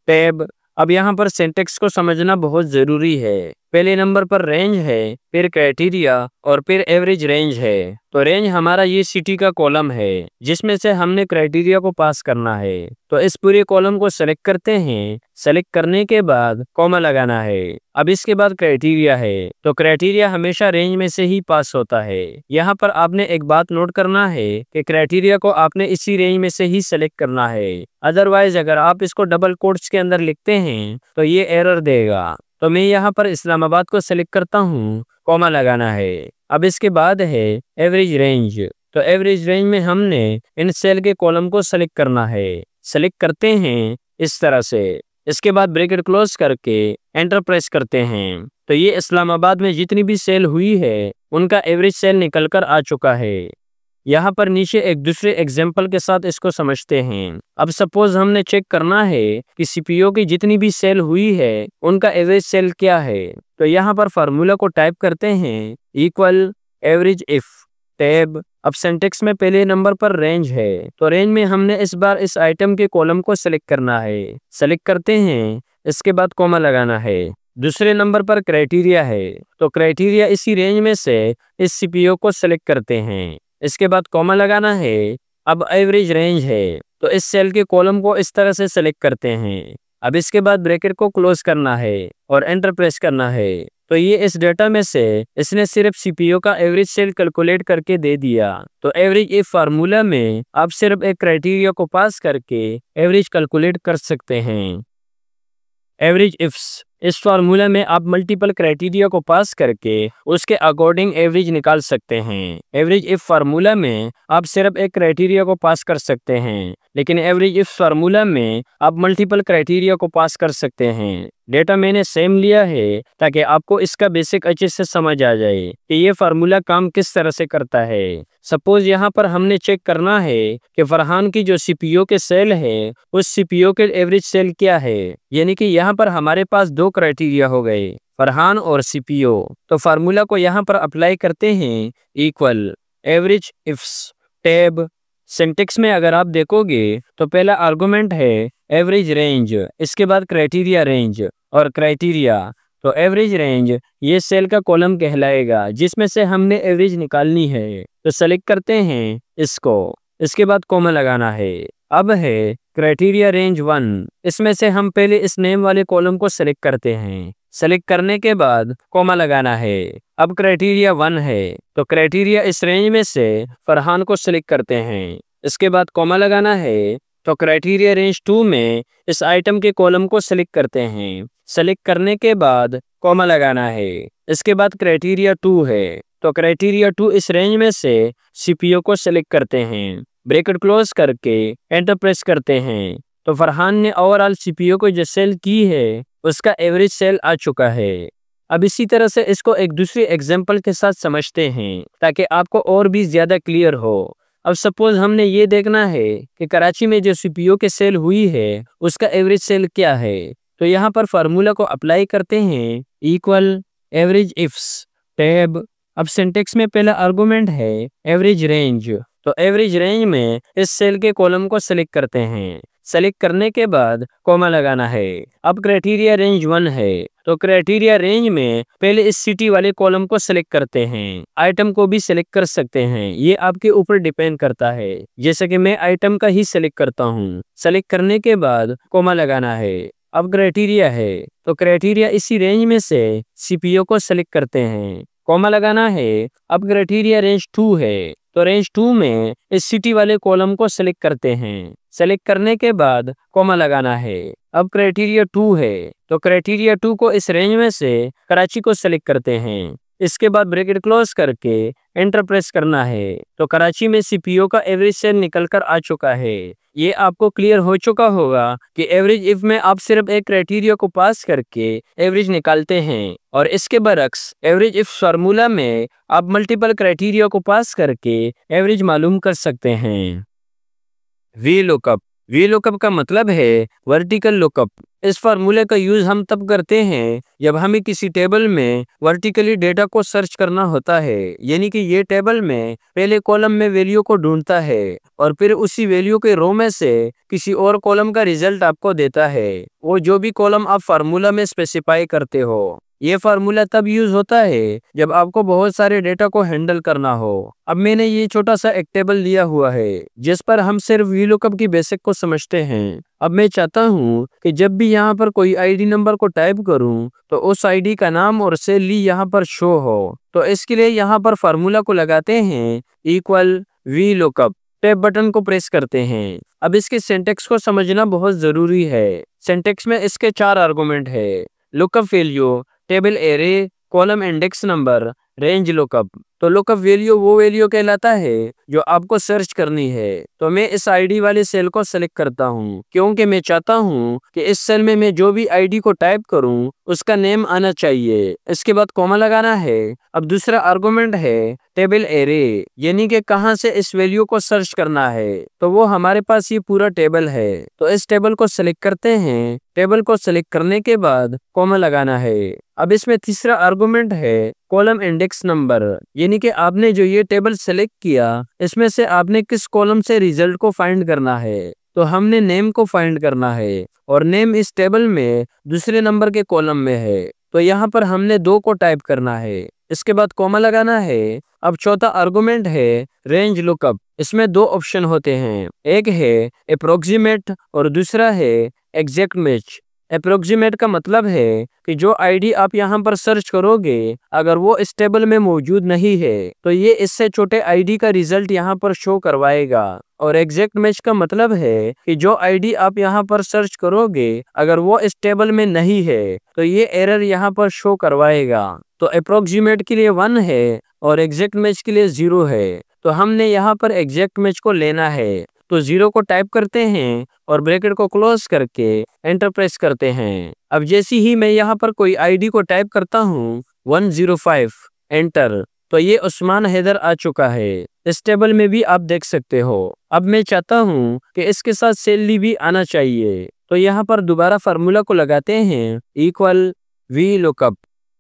टैब। अब यहाँ पर सिंटेक्स को समझना बहुत जरूरी है। पहले नंबर पर रेंज है, फिर क्राइटेरिया और फिर एवरेज रेंज है। तो रेंज हमारा ये सिटी का कॉलम है जिसमें से हमने क्राइटेरिया को पास करना है। तो इस पूरे कॉलम को सेलेक्ट करते हैं, सेलेक्ट करने के बाद कॉमा लगाना है। अब इसके बाद क्राइटेरिया है, तो क्राइटेरिया हमेशा रेंज में से ही पास होता है। यहाँ पर आपने एक बात नोट करना है कि क्राइटेरिया को आपने इसी रेंज में से ही सेलेक्ट करना है, अदरवाइज अगर आप इसको डबल कोट्स के अंदर लिखते हैं तो ये एरर देगा। तो मैं यहाँ पर इस्लामाबाद को सेलेक्ट करता हूँ, कॉमा लगाना है। अब इसके बाद है एवरेज रेंज। तो एवरेज रेंज में हमने इन सेल के कॉलम को सेलेक्ट करना है, सेलेक्ट करते हैं इस तरह से। इसके बाद ब्रैकेट क्लोज करके एंटर प्रेस करते हैं। तो ये इस्लामाबाद में जितनी भी सेल हुई है उनका एवरेज सेल निकल कर आ चुका है। यहाँ पर नीचे एक दूसरे एग्जाम्पल के साथ इसको समझते हैं। अब सपोज हमने चेक करना है कि सीपीयू की जितनी भी सेल हुई है उनका एवरेज सेल क्या है। तो यहाँ पर फार्मूला को टाइप करते हैं इक्वल एवरेज इफ टैब। अब सिंटेक्स में पहले नंबर पर रेंज है, तो रेंज में हमने इस बार इस आइटम के कॉलम को सिलेक्ट करना है, सेलेक्ट करते हैं, इसके बाद कॉमा लगाना है। दूसरे नंबर पर क्राइटेरिया है, तो क्राइटेरिया इसी रेंज में से इस सीपीयू को सिलेक्ट करते हैं, इसके बाद कॉमा लगाना है। अब एवरेज रेंज है, तो इस सेल के कॉलम को इस तरह से सेलेक्ट करते हैं। अब इसके बाद ब्रैकेट को क्लोज करना है और एंटर प्रेस करना है। तो ये इस डेटा में से इसने सिर्फ सीपीयू का एवरेज सेल कैलकुलेट करके दे दिया। तो एवरेज इफ फार्मूला में आप सिर्फ एक क्राइटेरिया को पास करके एवरेज कैलकुलेट कर सकते हैं। एवरेज इफ्स, इस फार्मूला में आप मल्टीपल क्राइटेरिया को पास करके उसके अकॉर्डिंग एवरेज निकाल सकते हैं। एवरेज इफ फार्मूला में आप सिर्फ एक क्राइटेरिया को पास कर सकते हैं, लेकिन एवरेज इफ फार्मूला में आप मल्टीपल क्राइटेरिया को पास कर सकते हैं। डेटा मैंने सेम लिया है ताकि आपको इसका बेसिक अच्छे से समझ आ जाए कि ये फार्मूला काम किस तरह से करता है। सपोज यहाँ पर हमने चेक करना है कि फरहान की जो सीपीयू के सेल है उस सीपीयू के एवरेज सेल क्या है, यानी कि यहाँ पर हमारे पास 2 क्राइटेरिया हो गए, फरहान और सीपीयू। तो फार्मूला को यहाँ पर अप्लाई करते हैं equal average ifs tab. Syntax में अगर आप देखोगे तो पहला आर्गुमेंट है एवरेज रेंज, इसके बाद क्राइटेरिया रेंज और क्राइटेरिया। तो एवरेज रेंज ये सेल का कॉलम कहलाएगा जिसमें से हमने एवरेज निकालनी है। तो सेलेक्ट करते हैं इसको, इसके बाद कॉमा लगाना है। अब है क्राइटेरिया रेंज 1, इसमें से हम पहले इस नेम वाले कॉलम को सेलेक्ट करते हैं। सेलेक्ट करने के बाद कॉमा लगाना है। अब क्राइटेरिया 1 है तो क्राइटेरिया इस रेंज में से फरहान को सेलेक्ट करते हैं। इसके बाद कॉमा लगाना है। तो क्राइटेरिया रेंज 2 में इस आइटम के कॉलम को सेलेक्ट करते हैं। सेलेक्ट करने के बाद कॉमा लगाना है। इसके बाद क्राइटेरिया 2 है तो क्राइटेरिया 2 इस रेंज में से सीपीयू को सेलेक्ट करते हैं। ब्रैकेट क्लोज करके एंटर प्रेस करते हैं। तो फरहान ने ओवरऑल सीपीयू को जो सेल की है उसका एवरेज सेल आ चुका है। अब इसी तरह से इसको एक दूसरी एग्जांपल के साथ समझते हैं ताकि आपको और भी ज्यादा क्लियर हो। अब सपोज हमने ये देखना है कि कराची में जो सीपीयू के सेल हुई है उसका एवरेज सेल क्या है। तो यहाँ पर फार्मूला को अप्लाई करते हैं, इक्वल एवरेज इफ्स टैब। अब सिंटेक्स में पहला आर्गुमेंट है एवरेज रेंज। तो एवरेज रेंज में इस सेल के कॉलम को सेलेक्ट करते हैं। सेलेक्ट करने के बाद कॉमा लगाना है। अब क्राइटेरिया रेंज 1 है तो क्राइटेरिया रेंज में पहले इस सिटी वाले कॉलम को सेलेक्ट करते हैं। आइटम को भी सेलेक्ट कर सकते हैं, ये आपके ऊपर डिपेंड करता है। जैसे कि मैं आइटम का ही सेलेक्ट करता हूँ। सेलेक्ट करने के बाद कॉमा लगाना है। अब क्राइटेरिया है तो क्राइटेरिया इसी रेंज में से सीपीयू को सेलेक्ट करते हैं। कॉमा लगाना है। अब क्राइटेरिया रेंज 2 है तो रेंज 2 में इस सिटी वाले कॉलम को सेलेक्ट करते हैं। सेलेक्ट करने के बाद कॉमा लगाना है। अब क्राइटेरिया 2 है तो क्राइटेरिया 2 को इस रेंज में से कराची को सेलेक्ट करते हैं। इसके बाद ब्रैकेट क्लोज करके एंटर प्रेस करना है। तो कराची में सीपीयू का एवरेज सेल निकल कर आ चुका है। ये आपको क्लियर हो चुका होगा कि एवरेज इफ में आप सिर्फ एक क्राइटेरिया को पास करके एवरेज निकालते हैं और इसके बरक्स एवरेज इफ फार्मूला में आप मल्टीपल क्राइटेरिया को पास करके एवरेज मालूम कर सकते हैं। V lookup. वी लुकअप का मतलब है वर्टिकल लुकअप। इस फार्मूले का यूज हम तब करते हैं जब हमें किसी टेबल में वर्टिकली डेटा को सर्च करना होता है, यानी कि ये टेबल में पहले कॉलम में वैल्यू को ढूंढता है और फिर उसी वैल्यू के रो में से किसी और कॉलम का रिजल्ट आपको देता है, वो जो भी कॉलम आप फार्मूला में स्पेसिफाई करते हो। ये फार्मूला तब यूज होता है जब आपको बहुत सारे डेटा को हैंडल करना हो। अब मैंने ये छोटा सा एक टेबल लिया हुआ है जिस पर हम सिर्फ वीलुकअप की बेसिक को समझते हैं। अब मैं चाहता हूँ कि जब भी यहाँ पर कोई आईडी नंबर को टाइप करूँ तो उस आईडी का नाम और सेल ली यहाँ पर शो हो। तो इसके लिए यहाँ पर फार्मूला को लगाते हैं, इक्वल वीलुकअप। टैब बटन को प्रेस करते हैं। अब इसके सिंटेक्स को समझना बहुत जरूरी है। सिंटेक्स में इसके 4 आर्गुमेंट है, lookup value, table array, column index number, range lookup. तो लुकअप वैल्यू वो वैल्यू कहलाता है जो आपको सर्च करनी है। तो मैं इस आईडी वाले सेल को सेलेक्ट करता हूँ क्योंकि मैं चाहता हूँ कि इस सेल में मैं जो भी आईडी को टाइप करूँ उसका नेम आना चाहिए। इसके बाद कॉमा लगाना है। अब दूसरा आर्गुमेंट है टेबल एरे, यानी कि कहाँ से इस वैल्यू को सर्च करना है। तो वो हमारे पास ये पूरा टेबल है, तो इस टेबल को सेलेक्ट करते हैं। टेबल को सेलेक्ट करने के बाद कॉमा लगाना है। अब इसमें तीसरा आर्गुमेंट है कॉलम इंडेक्स नंबर, यानी कि आपने जो ये टेबल सेलेक्ट किया इसमें से आपने किस कॉलम से रिजल्ट को फाइंड करना है। तो हमने नेम को फाइंड करना है और नेम इस टेबल में दूसरे नंबर के कॉलम में है, तो यहाँ पर हमने 2 को टाइप करना है। इसके बाद कॉमा लगाना है। अब चौथा आर्गुमेंट है रेंज लुकअप। इसमें 2 ऑप्शन होते हैं, एक है अप्रोक्सीमेट और दूसरा है एग्जैक्ट मैच। अप्रोक्सीमेट का मतलब है कि जो आईडी आप यहाँ पर सर्च करोगे अगर वो इस टेबल में मौजूद नहीं है तो ये इससे छोटे आईडी का रिजल्ट यहाँ पर शो करवाएगा। और एग्जैक्ट मैच का मतलब है कि जो आईडी आप यहाँ पर सर्च करोगे अगर वो इस टेबल में नहीं है तो ये एरर यहाँ पर शो करवाएगा। तो अप्रोक्सीमेट के लिए 1 है और एग्जैक्ट मैच के लिए 0 है। तो हमने यहाँ पर एग्जैक्ट मैच को लेना है, तो 0 को टाइप करते हैं और ब्रैकेट को क्लोज करके एंटर प्रेस करते हैं। अब जैसे ही मैं यहाँ पर कोई आईडी को टाइप करता हूँ 105 एंटर, तो ये उस्मान हैदर आ चुका है। इस टेबल में भी आप देख सकते हो। अब मैं चाहता हूँ कि इसके साथ सेल भी आना चाहिए, तो यहाँ पर दोबारा फार्मूला को लगाते हैं, equal V lookup.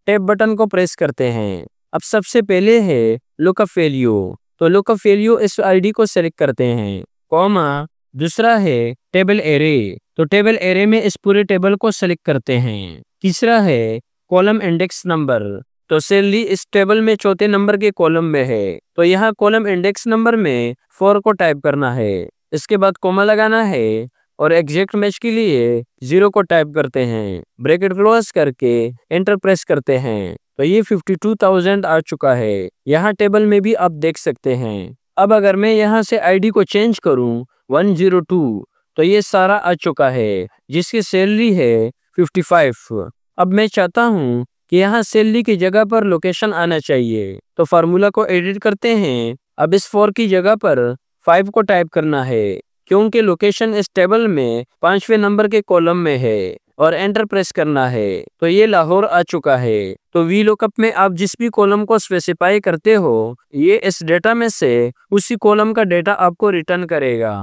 Tab button को प्रेस करते हैं। अब सबसे पहले है लुकअप वैल्यू, तो लुकअप वैल्यू इस आईडी को सेलेक्ट करते हैं, कॉमा। दूसरा है टेबल एरे, तो टेबल एरे में इस पूरे टेबल को सेलेक्ट करते हैं। तीसरा है कॉलम इंडेक्स नंबर। तो सैलरी इस टेबल में चौथे नंबर के कॉलम में है, तो यहाँ कॉलम इंडेक्स नंबर में 4 को टाइप करना है। इसके बाद कोमा लगाना है और एग्जैक्ट मैच के लिए 0 को टाइप करते हैं, ब्रैकेट क्लोज करके एंटर प्रेस करते हैं। तो ये 52,000 आ चुका है, यहाँ टेबल में भी आप देख सकते हैं। अब अगर मैं यहाँ से आईडी को चेंज करूँ 102, तो ये सारा आ चुका है, जिसकी सैलरी है 55। अब मैं चाहता हूँ कि यहाँ सैलरी की जगह पर लोकेशन आना चाहिए, तो फार्मूला को एडिट करते हैं। अब इस 4 की जगह पर 5 को टाइप करना है, क्योंकि लोकेशन इस टेबल में 5वें नंबर के कॉलम में है, और एंटर प्रेस करना है। तो ये लाहौर आ चुका है। तो वी लुकअप में आप जिस भी कॉलम को स्पेसिफाई करते हो, ये इस डेटा में से उसी कॉलम का डेटा आपको रिटर्न करेगा।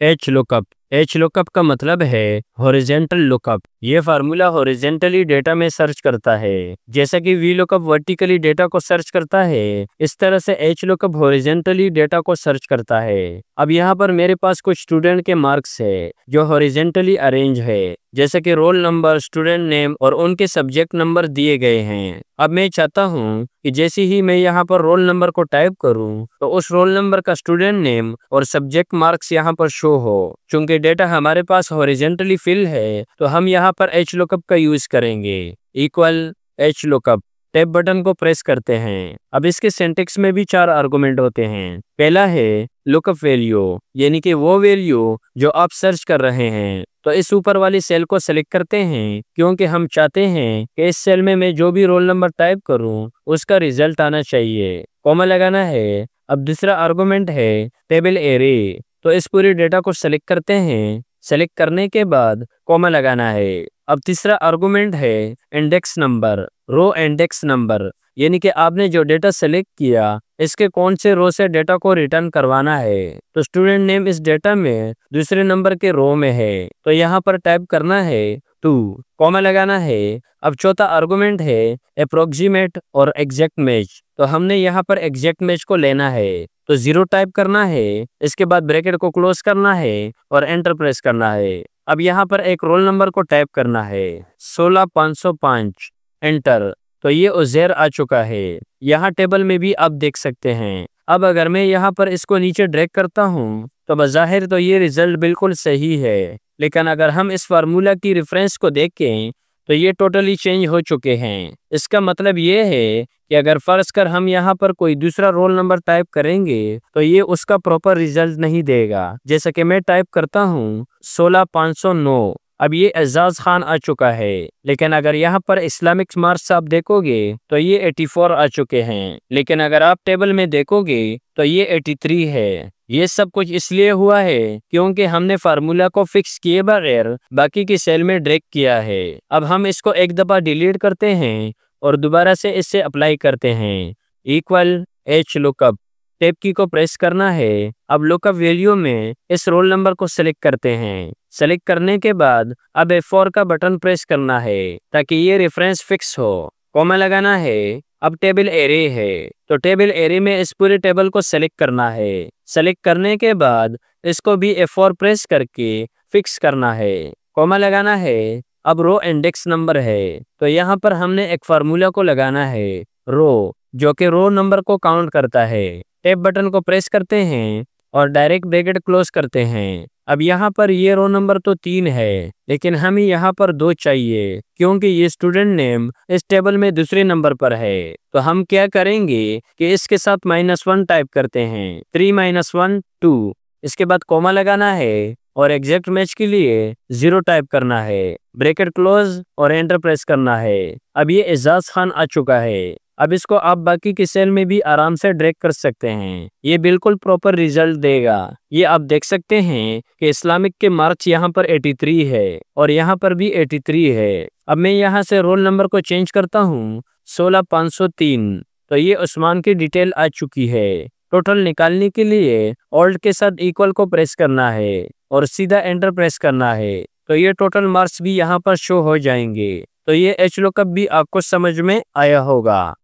H lookup. एच लुकअप का मतलब है हॉरिजेंटल लुकअप। ये फार्मूला हॉरिजेंटली डेटा में सर्च करता है, जैसा कि वी लुकअप वर्टिकली डेटा को सर्च करता है, इस तरह से एच लुकअप हॉरिजेंटली डेटा को सर्च करता है। अब यहाँ पर मेरे पास कुछ स्टूडेंट के मार्क्स है जो हॉरिजेंटली अरेंज है, जैसे कि रोल नंबर, स्टूडेंट नेम और उनके सब्जेक्ट नंबर दिए गए हैं। अब मैं चाहता हूँ कि जैसे ही मैं यहाँ पर रोल नंबर को टाइप करूँ, तो उस रोल नंबर का स्टूडेंट नेम और सब्जेक्ट मार्क्स यहाँ पर शो हो। चूंकि डेटा हमारे पास हॉरिजेंटली फिल है, तो हम यहाँ पर एच लुकअप का यूज करेंगे। Equal H lookup, tab button को प्रेस करते हैं। अब इसके सिंटैक्स में भी 4 आर्गुमेंट होते हैं। पहला है लुकअप वैल्यू, यानी कि वो वैल्यू जो आप सर्च कर रहे हैं। तो इस ऊपर वाली सेल को सेलेक्ट करते हैं, क्योंकि हम चाहते हैं कि इस सेल में मैं जो भी रोल नंबर टाइप करूं उसका रिजल्ट आना चाहिए। कॉमा लगाना है। अब दूसरा आर्गुमेंट है टेबल एरे, तो इस पूरी डेटा को सेलेक्ट करते हैं। सेलेक्ट करने के बाद कॉमा लगाना है। अब तीसरा आर्गुमेंट है index number, row index number, यानी कि आपने जो डेटा सेलेक्ट किया इसके कौन से रो से डेटा को रिटर्न करवाना है। तो स्टूडेंट नेम इस डेटा में दूसरे नंबर के रो में है, तो यहाँ पर टाइप करना है 2, कॉमा लगाना है। अब चौथा आर्गुमेंट है अप्रोक्सीमेट और एग्जैक्ट मैच, तो हमने यहाँ पर एग्जैक्ट मैच को लेना है, तो 0 टाइप करना है। इसके बाद ब्रैकेट को क्लोज करना है और एंटर प्रेस करना है। अब यहाँ पर एक रोल नंबर को टाइप करना है 16505, एंटर। तो ये उज़ैर आ चुका है, यहाँ टेबल में भी आप देख सकते हैं। अब अगर मैं यहाँ पर इसको नीचे ड्रैग करता हूँ, तो बज़ाहिर तो ये रिजल्ट बिल्कुल सही है, लेकिन अगर हम इस फार्मूला की रेफरेंस को देखें तो ये टोटली चेंज हो चुके हैं। इसका मतलब ये है कि अगर फर्ज कर हम यहाँ पर कोई दूसरा रोल नंबर टाइप करेंगे, तो ये उसका प्रॉपर रिजल्ट नहीं देगा। जैसे कि मैं टाइप करता हूँ 16509, अब ये एजाज खान आ चुका है, लेकिन अगर यहाँ पर इस्लामिक मार्क्स आप देखोगे तो ये 84 आ चुके हैं, लेकिन अगर आप टेबल में देखोगे तो ये 83 है। ये सब कुछ इसलिए हुआ है क्योंकि हमने फार्मूला को फिक्स किए बगैर बाकी की सेल में ड्रैग किया है। अब हम इसको एक दफा डिलीट करते हैं और दोबारा से इससे अप्लाई करते हैं। इक्वल एच लुकअप, टैब की को प्रेस करना है। अब लुकअप वैल्यू में इस रोल नंबर को सिलेक्ट करते हैं। सेलेक्ट करने के बाद अब F4 का बटन प्रेस करना है ताकि ये रेफरेंस फिक्स हो। कॉमा लगाना है। अब टेबल एरे है, तो टेबल एरे में इस पूरे टेबल को सेलेक्ट करना है। सेलेक्ट करने के बाद इसको भी F4 प्रेस करके फिक्स करना है। कॉमा लगाना है। अब रो इंडेक्स नंबर है, तो यहाँ पर हमने एक फार्मूला को लगाना है रो, जो कि रो नंबर को काउंट करता है। टैब बटन को प्रेस करते हैं और डायरेक्ट ब्रैकेट क्लोज करते हैं। अब यहाँ पर ये रो नंबर तो 3 है, लेकिन हमें यहाँ पर 2 चाहिए क्योंकि ये स्टूडेंट नेम इस टेबल में दूसरे नंबर पर है। तो हम क्या करेंगे कि इसके साथ -1 टाइप करते हैं, 3 - 1 2। इसके बाद कॉमा लगाना है और एग्जैक्ट मैच के लिए 0 टाइप करना है, ब्रैकेट क्लोज और एंटर प्रेस करना है। अब ये एजाज खान आ चुका है। अब इसको आप बाकी की सेल में भी आराम से ड्रैग कर सकते हैं, ये बिल्कुल प्रॉपर रिजल्ट देगा। ये आप देख सकते हैं कि इस्लामिक के मार्क्स यहाँ पर 83 है और यहाँ पर भी 83 है। अब मैं यहाँ से रोल नंबर को चेंज करता हूँ 16503, तो ये उस्मान की डिटेल आ चुकी है। टोटल निकालने के लिए ऑल्ट के साथ इक्वल को प्रेस करना है और सीधा एंटर प्रेस करना है, तो ये टोटल मार्क्स भी यहाँ पर शो हो जाएंगे। तो ये एच लुकअप भी आपको समझ में आया होगा।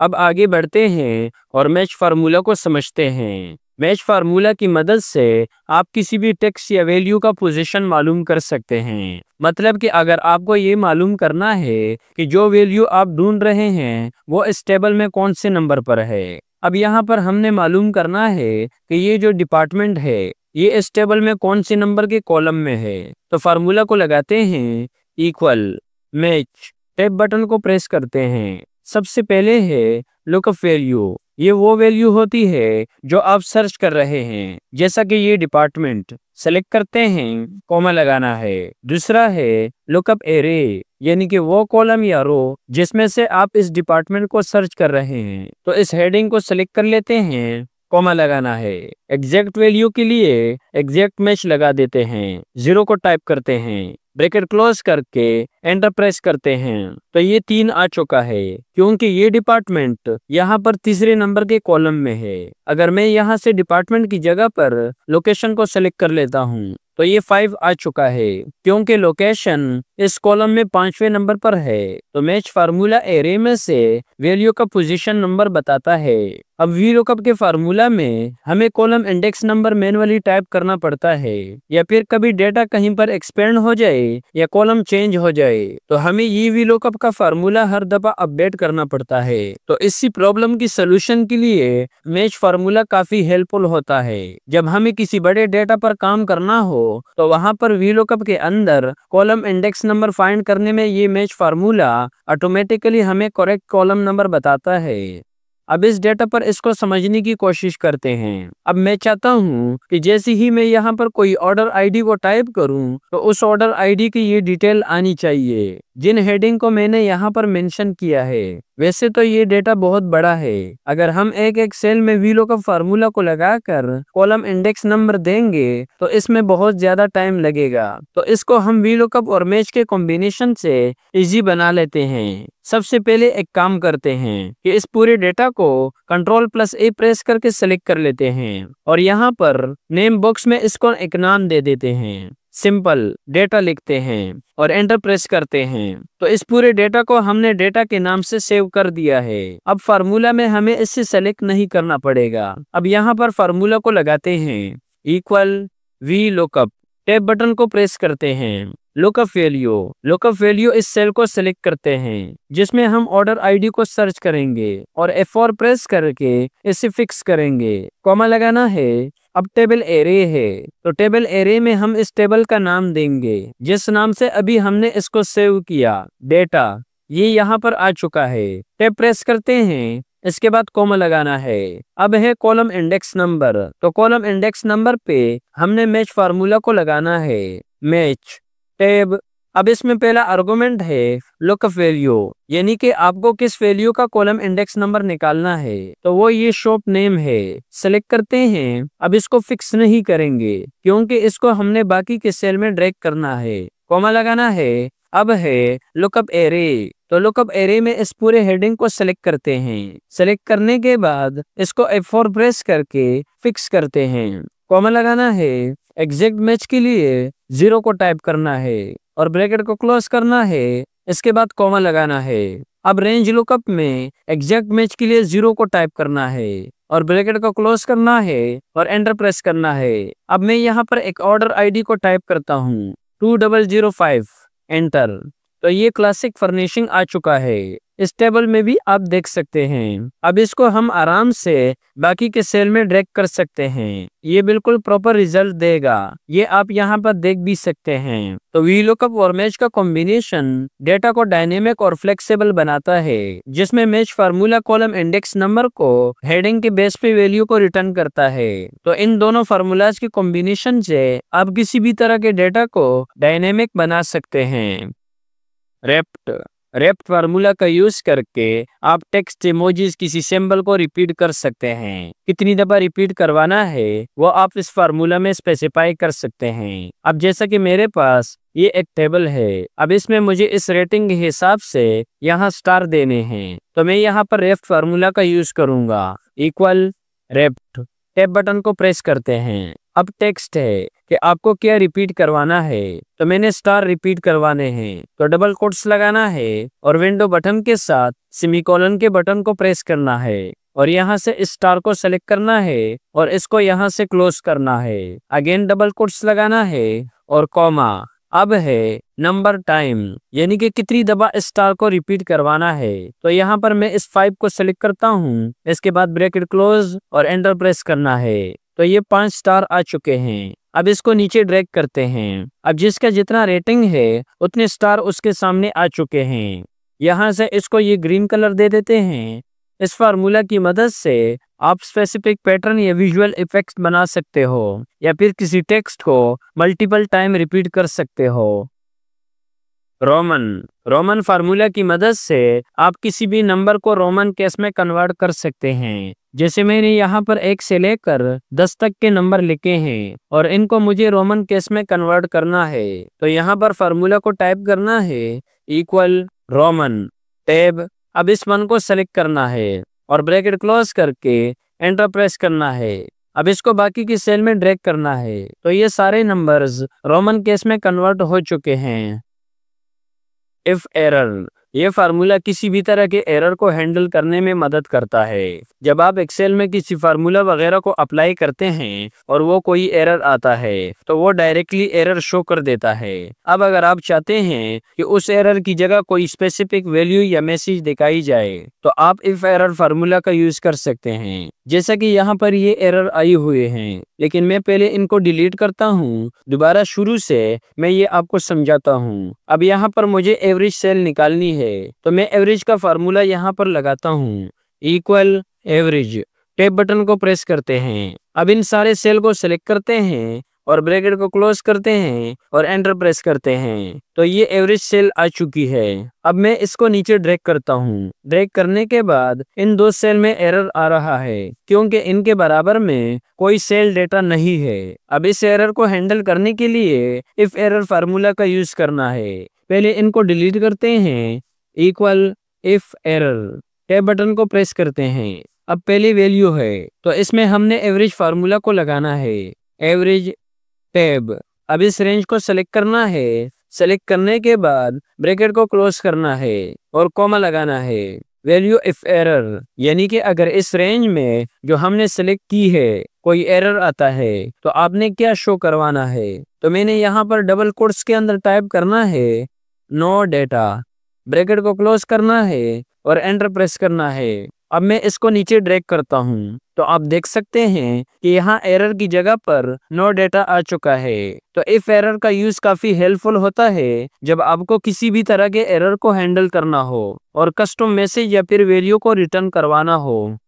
अब आगे बढ़ते हैं और मैच फार्मूला को समझते हैं। मैच फार्मूला की मदद से आप किसी भी टेक्स्ट या वैल्यू का पोजीशन मालूम कर सकते हैं। मतलब कि अगर आपको ये मालूम करना है कि जो वैल्यू आप ढूंढ रहे हैं वो इस टेबल में कौन से नंबर पर है। अब यहाँ पर हमने मालूम करना है कि ये जो डिपार्टमेंट है ये इस टेबल में कौन से नंबर के कॉलम में है। तो फार्मूला को लगाते हैं, इक्वल मैच, टैब बटन को प्रेस करते हैं। सबसे पहले है लुकअप वैल्यू, ये वो वैल्यू होती है जो आप सर्च कर रहे हैं, जैसा कि ये डिपार्टमेंट। सेलेक्ट करते हैं, कॉमा लगाना है। दूसरा है लुकअप एरे, यानी कि वो कॉलम या रो जिसमें से आप इस डिपार्टमेंट को सर्च कर रहे हैं। तो इस हेडिंग को सेलेक्ट कर लेते हैं, कॉमा लगाना है। एग्जैक्ट वैल्यू के लिए एग्जैक्ट मैच लगा देते हैं, 0 को टाइप करते हैं, ब्रैकेट क्लोज करके एंटर प्रेस करते हैं। तो ये 3 आ चुका है क्योंकि ये डिपार्टमेंट यहाँ पर तीसरे नंबर के कॉलम में है। अगर मैं यहाँ से डिपार्टमेंट की जगह पर लोकेशन को सेलेक्ट कर लेता हूँ तो ये 5 आ चुका है क्योंकि लोकेशन इस कॉलम में 5वें नंबर पर है। तो मैच फार्मूला एरे में से वैल्यू का पोजीशन नंबर बताता है। अब वीलुकअप के फार्मूला में हमें column index number manually type करना पड़ता है, या फिर कभी डेटा कहीं पर एक्सपेंड हो जाए या कॉलम चेंज हो जाए तो हमें ये वीलुकअप का फार्मूला हर दफा अपडेट करना पड़ता है। तो इसी प्रॉब्लम की सोल्यूशन के लिए मैच फार्मूला काफी हेल्पफुल होता है। जब हमें किसी बड़े डेटा पर काम करना हो तो वहां पर वीलुकअप के अंदर कॉलम इंडेक्स नंबर फाइंड करने में ये मैच फार्मूला ऑटोमेटिकली हमें करेक्ट कॉलम नंबर बताता है। अब इस डेटा पर इसको समझने की कोशिश करते हैं। अब मैं चाहता हूँ कि जैसे ही मैं यहाँ पर कोई ऑर्डर आईडी को टाइप करूँ तो उस ऑर्डर आईडी की ये डिटेल आनी चाहिए जिन हेडिंग को मैंने यहाँ पर मेंशन किया है। वैसे तो ये डेटा बहुत बड़ा है, अगर हम एक एक सेल में वीलुकअप फार्मूला को लगाकर कॉलम इंडेक्स नंबर देंगे तो इसमें बहुत ज्यादा टाइम लगेगा। तो इसको हम वीलुकअप और मैच के कॉम्बिनेशन से इजी बना लेते हैं। सबसे पहले एक काम करते हैं कि इस पूरे डेटा को Ctrl+A प्रेस करके सेलेक्ट कर लेते हैं और यहाँ पर नेम बॉक्स में इसको एक नाम दे देते हैं, सिंपल डेटा लिखते हैं और एंटर प्रेस करते हैं। तो इस पूरे डेटा को हमने डेटा के नाम से सेव कर दिया है। अब फार्मूला में हमें इससे सेलेक्ट नहीं करना पड़ेगा। अब यहाँ पर फार्मूला को लगाते हैं, इक्वल वीलुकअप, टैब बटन को प्रेस करते हैं, लुकअप वैल्यू इस सेल को सेलेक्ट करते हैं जिसमें हम ऑर्डर आईडी को सर्च करेंगे और F4 प्रेस करके इसे फिक्स करेंगे, कॉमा लगाना है। अब टेबल एरे है तो टेबल एरे में हम इस टेबल का नाम देंगे जिस नाम से अभी हमने इसको सेव किया, डेटा। ये यहाँ पर आ चुका है, टैब प्रेस करते हैं, इसके बाद कॉमा लगाना है। अब है कॉलम इंडेक्स नंबर, तो कॉलम इंडेक्स नंबर पे हमने मैच फार्मूला को लगाना है, मैच टैब। अब इसमें पहला आर्गुमेंट है लुकअप वैल्यू, यानी कि आपको किस वैल्यू का कॉलम इंडेक्स नंबर निकालना है, तो वो ये शॉप नेम है। सेलेक्ट करते हैं, अब इसको फिक्स नहीं करेंगे क्योंकि इसको हमने बाकी के सेल में ड्रैग करना है, कॉमा लगाना है। अब है लुकअप एरे, तो लुकअप एरे में इस पूरे हेडिंग को सेलेक्ट करते हैं। सेलेक्ट करने के बाद इसको F4 प्रेस करके फिक्स करते हैं, कॉमा लगाना है। एग्जैक्ट मैच के लिए 0 को टाइप करना है और ब्रैकेट को क्लोज करना है, इसके बाद कॉमा लगाना है। अब रेंज लुकअप में एग्जैक्ट मैच के लिए 0 को टाइप करना है और ब्रैकेट को क्लोज करना है और एंटर प्रेस करना है। अब मैं यहाँ पर एक ऑर्डर आईडी को टाइप करता हूँ, 2005, एंटर। तो ये क्लासिक फर्निशिंग आ चुका है, इस टेबल में भी आप देख सकते हैं। अब इसको हम आराम से बाकी के सेल में ड्रैग कर सकते हैं, ये बिल्कुल प्रॉपर रिजल्ट देगा, ये आप यहाँ पर देख भी सकते हैं। तो वीलुकअप और मैच का कॉम्बिनेशन डेटा को डायनेमिक और फ्लेक्सिबल बनाता है, जिसमें match formula column index number को हेडिंग के बेस पे वैल्यू को रिटर्न करता है। तो इन दोनों फार्मूलाज के कॉम्बिनेशन से आप किसी भी तरह के डेटा को डायनेमिक बना सकते हैं। रैप्ट फार्मूला का यूज करके आप टेक्स्ट इमोजीज किसी सिंबल को रिपीट कर सकते हैं। कितनी दफा रिपीट करवाना है वो आप इस फार्मूला में स्पेसिफाई कर सकते हैं। अब जैसा कि मेरे पास ये एक टेबल है, अब इसमें मुझे इस रेटिंग के हिसाब से यहाँ स्टार देने हैं, तो मैं यहाँ पर रैप्ट फार्मूला का यूज करूंगा, इक्वल रैप्ट, टैब बटन को प्रेस करते हैं। अब टेक्स्ट है कि आपको क्या रिपीट करवाना है, तो मैंने स्टार रिपीट करवाने हैं, तो डबल कोट्स लगाना है और विंडो बटन के साथ सेमीकोलन के बटन को प्रेस करना है। और यहाँ से इस स्टार को सेलेक्ट करना है और इसको यहाँ से क्लोज करना है। अगेन डबल कोट्स लगाना है और कॉमा। अब है नंबर टाइम, यानी कि कितनी दफा इस स्टार को रिपीट करवाना है। तो यहाँ पर मैं इस 5 को सेलेक्ट करता हूँ, इसके बाद ब्रैकेट क्लोज और एंटर प्रेस करना है। तो ये 5 स्टार आ चुके हैं। अब इसको नीचे ड्रैग करते हैं। अब जिसका जितना रेटिंग है उतने स्टार उसके सामने आ चुके हैं। यहाँ से इसको ये ग्रीन कलर दे देते हैं। इस फार्मूला की मदद से आप स्पेसिफिक पैटर्न या विजुअल इफेक्ट्स बना सकते हो या फिर किसी टेक्स्ट को मल्टीपल टाइम रिपीट कर सकते हो। रोमन फार्मूला की मदद से आप किसी भी नंबर को रोमन केस में कन्वर्ट कर सकते हैं। जैसे मैंने यहाँ पर 1 से लेकर 10 तक के नंबर लिखे हैं और इनको मुझे रोमन केस में कन्वर्ट करना है। तो यहाँ पर फार्मूला को टाइप करना है इक्वल रोमन टैब। अब इस 1 को सेलेक्ट करना है और ब्रैकेट क्लोज करके एंटर प्रेस करना है। अब इसको बाकी की सेल में ड्रैग करना है। तो ये सारे नंबर्स रोमन केस में कन्वर्ट हो चुके हैं। इफ एरर, ये फार्मूला किसी भी तरह के एरर को हैंडल करने में मदद करता है। जब आप एक्सेल में किसी फार्मूला वगैरह को अप्लाई करते हैं और वो कोई एरर आता है तो वो डायरेक्टली एरर शो कर देता है। अब अगर आप चाहते हैं कि उस एरर की जगह कोई स्पेसिफिक वैल्यू या मैसेज दिखाई जाए तो आप इफ एरर फार्मूला का यूज कर सकते हैं। जैसा कि यहाँ पर ये एरर आई हुए हैं, लेकिन मैं पहले इनको डिलीट करता हूँ। दोबारा शुरू से मैं ये आपको समझाता हूँ। अब यहाँ पर मुझे एवरेज सेल निकालनी है, तो मैं एवरेज का फार्मूला यहाँ पर लगाता हूँ इक्वल एवरेज। टैब बटन को प्रेस करते हैं। अब इन सारे सेल को सिलेक्ट करते हैं और ब्रैकेट को क्लोज करते हैं और एंटर प्रेस करते हैं। तो ये एवरेज सेल आ चुकी है। अब मैं इसको नीचे ड्रैग करता हूँ। ड्रैग करने के बाद इन 2 सेल में एरर आ रहा है क्योंकि इनके बराबर में कोई सेल डेटा नहीं है। अब इस एरर को हैंडल करने के लिए इफ एरर फार्मूला का यूज करना है। पहले इनको डिलीट करते हैं equal if error. Tab button को प्रेस करते हैं। अब पहली वैल्यू है तो इसमें हमने एवरेज फार्मूला को लगाना है एवरेज टैब। अब इस रेंज को सेलेक्ट करना है। सेलेक्ट करने के बाद ब्रैकेट को क्लोज करना है और कॉमा लगाना है। वैल्यू इफ एरर, यानी कि अगर इस रेंज में जो हमने सेलेक्ट की है कोई एरर आता है तो आपने क्या शो करवाना है। तो मैंने यहाँ पर डबल कोट्स के अंदर टाइप करना है नो डेटा। ब्रैकेट को क्लोज करना है और एंटर प्रेस करना है। अब मैं इसको नीचे ड्रैग करता हूँ तो आप देख सकते हैं कि यहाँ एरर की जगह पर नो डेटा आ चुका है। तो इफ एरर का यूज काफी हेल्पफुल होता है जब आपको किसी भी तरह के एरर को हैंडल करना हो और कस्टम मैसेज या फिर वैल्यू को रिटर्न करवाना हो।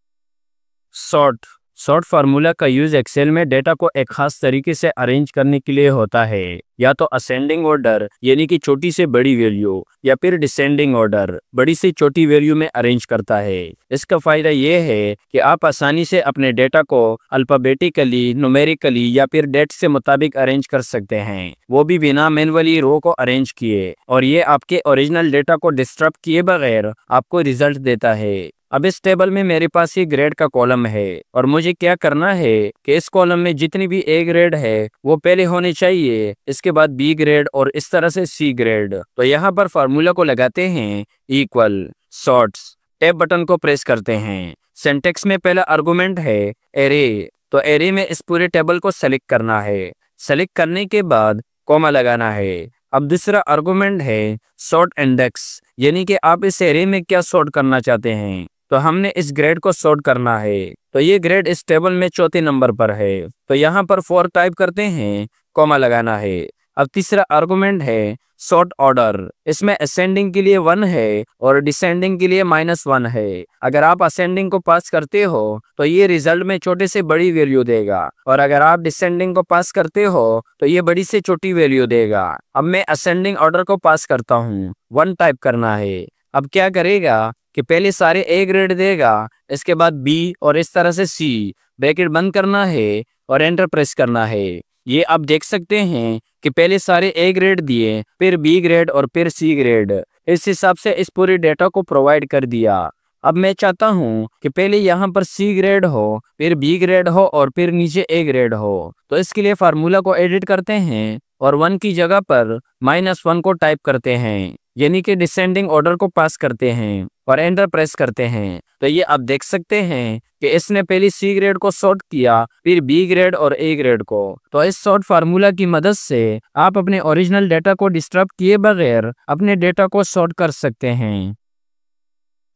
सॉर्ट फार्मूला का यूज एक्सेल में डेटा को एक खास तरीके से अरेंज करने के लिए होता है, या तो असेंडिंग ऑर्डर यानी कि छोटी से बड़ी वैल्यू, या फिर डिसेंडिंग ऑर्डर बड़ी से छोटी वैल्यू में अरेंज करता है। इसका फायदा यह है कि आप आसानी से अपने डेटा को अल्फाबेटिकली, न्यूमेरिकली या फिर डेट से मुताबिक अरेंज कर सकते हैं, वो भी बिना मैन्युअली रो को अरेंज किए, और ये आपके ओरिजिनल डेटा को डिस्टर्ब किए बगैर आपको रिजल्ट देता है। अब इस टेबल में मेरे पास ये ग्रेड का कॉलम है और मुझे क्या करना है कि इस कॉलम में जितनी भी ए ग्रेड है वो पहले होने चाहिए, इसके बाद बी ग्रेड और इस तरह से सी ग्रेड। तो यहाँ पर फार्मूला को लगाते हैं इक्वल सॉर्ट्स। टैब बटन को प्रेस करते हैं। सिंटैक्स में पहला आर्गुमेंट है एरे, तो एरे में इस पूरे टेबल को सेलेक्ट करना है। सेलेक्ट करने के बाद कॉमा लगाना है। अब दूसरा आर्गुमेंट है सॉर्ट इंडेक्स, यानी कि आप इस एरे में क्या सॉर्ट करना चाहते हैं। तो हमने इस ग्रेड को सॉर्ट करना है, तो ये ग्रेड इस टेबल में चौथे नंबर पर है, तो यहाँ पर 4 टाइप करते हैं, कॉमा लगाना है। अब तीसरा आर्गुमेंट है सॉर्ट ऑर्डर, इसमें असेंडिंग के लिए 1 है और डिसेंडिंग के लिए -1 है। अगर आप असेंडिंग को पास करते हो तो ये रिजल्ट में छोटे से बड़ी वैल्यू देगा, और अगर आप डिसेंडिंग को पास करते हो तो ये बड़ी से छोटी वैल्यू देगा। अब मैं असेंडिंग ऑर्डर को पास करता हूँ, 1 टाइप करना है। अब क्या करेगा कि पहले सारे ए ग्रेड देगा, इसके बाद बी और इस तरह से सी। ब्रैकेट बंद करना है और एंटर प्रेस करना है। ये आप देख सकते हैं कि पहले सारे ए ग्रेड दिए, फिर बी ग्रेड और फिर सी ग्रेड। इस हिसाब से इस पूरे डेटा को प्रोवाइड कर दिया। अब मैं चाहता हूँ कि पहले यहाँ पर सी ग्रेड हो, फिर बी ग्रेड हो और फिर नीचे ए ग्रेड हो। तो इसके लिए फार्मूला को एडिट करते हैं और 1 की जगह पर -1 को टाइप करते हैं, यानी कि डिसेंडिंग ऑर्डर को पास करते हैं। और एंटर प्रेस करते हैं तो ये आप देख सकते हैं कि इसने पहले सी ग्रेड को सॉर्ट किया, फिर बी ग्रेड और ए ग्रेड को। तो इस सॉर्ट फार्मूला की मदद से आप अपने ओरिजिनल डेटा को डिस्टर्ब किए बगैर अपने डेटा को सॉर्ट कर सकते हैं।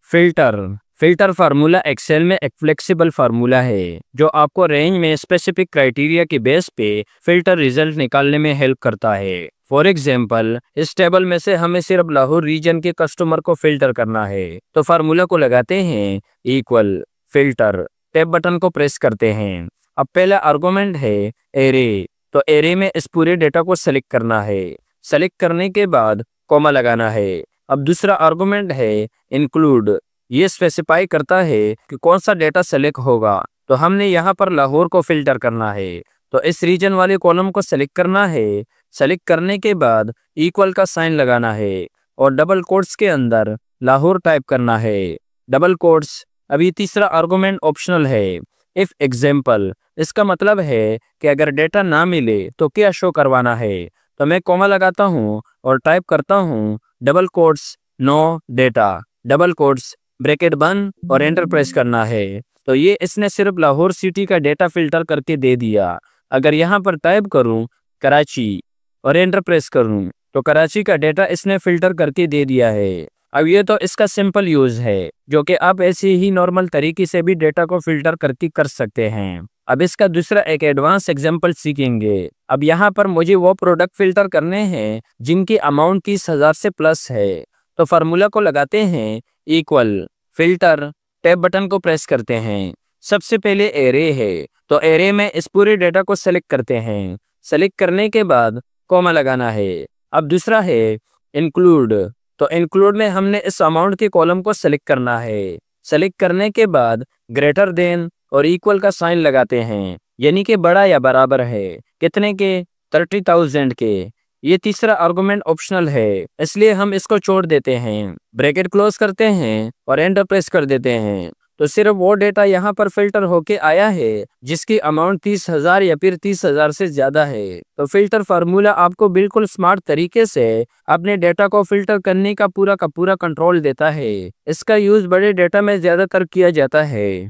फिल्टर फार्मूला एक्सेल में एक फ्लेक्सिबल फार्मूला है जो आपको रेंज में स्पेसिफिक क्राइटेरिया के बेस पे फिल्टर रिजल्ट निकालने में हेल्प करता है। फॉर एग्जाम्पल, इस टेबल में से हमें सिर्फ लाहौर रीजन के कस्टमर को फिल्टर करना है, तो फार्मूला को लगाते हैं इक्वल फिल्टर, टैब बटन को प्रेस करते हैं। अब पहला आर्गुमेंट है एरे, तो एरे में इस पूरे डेटा को सेलेक्ट करना है। सेलेक्ट करने के बाद कॉमा लगाना है। अब दूसरा आर्गुमेंट है इंक्लूड, ये स्पेसिफाई करता है कि कौन सा डेटा सेलेक्ट होगा, तो हमने यहाँ पर लाहौर को फिल्टर करना है, तो इस रीजन वाले कॉलम को सेलेक्ट करना है। सेलेक्ट करने के बाद इक्वल का साइन लगाना है और डबल कोट्स के अंदर लाहौर टाइप करना है, डबल कोट्स। अभी तीसरा आर्गुमेंट ऑप्शनल है, इफ एग्जाम्पल, इसका मतलब है कि अगर डेटा ना मिले तो क्या शो करवाना है। तो मैं कॉमा लगाता हूँ और टाइप करता हूँ double quotes no data, double quotes, bracket बंद और एंटर प्रेस करना है। तो ये इसने सिर्फ लाहौर सिटी का डेटा फिल्टर करके दे दिया। अगर यहाँ पर टाइप करूँ कराची और एंटर प्रेस करूँ तो कराची का डेटा इसने फिल्टर करके दे दिया है। अब ये तो इसका सिंपल यूज है जो कि आप ऐसे ही नॉर्मल तरीके से भी डेटा को फिल्टर करके कर सकते हैं। अब इसका दूसरा एक एडवांस एग्जांपल सीखेंगे। अब यहाँ पर मुझे वो प्रोडक्ट फिल्टर करने हैं जिनकी अमाउंट 30,000 से प्लस है, तो फार्मूला को लगाते हैं इक्वल फिल्टर, टैब बटन को प्रेस करते हैं। सबसे पहले एरे है, तो एरे में इस पूरे डेटा को सेलेक्ट करते हैं। सेलेक्ट करने के बाद कॉमा लगाना है। अब दूसरा है इंक्लूड, तो इंक्लूड में हमने इस अमाउंट के कॉलम को सेलेक्ट करना है। सेलेक्ट करने के बाद ग्रेटर देन और इक्वल का साइन लगाते हैं, यानी कि बड़ा या बराबर है, कितने के, 30,000 के। ये तीसरा आर्गुमेंट ऑप्शनल है, इसलिए हम इसको छोड़ देते हैं। ब्रैकेट क्लोज करते हैं और एंटर प्रेस कर देते हैं, तो सिर्फ वो डेटा यहाँ पर फिल्टर होके आया है जिसकी अमाउंट 30,000 या फिर 30,000 से ज्यादा है। तो फिल्टर फार्मूला आपको बिल्कुल स्मार्ट तरीके से अपने डेटा को फिल्टर करने का पूरा कंट्रोल देता है। इसका यूज बड़े डेटा में ज्यादातर किया जाता है।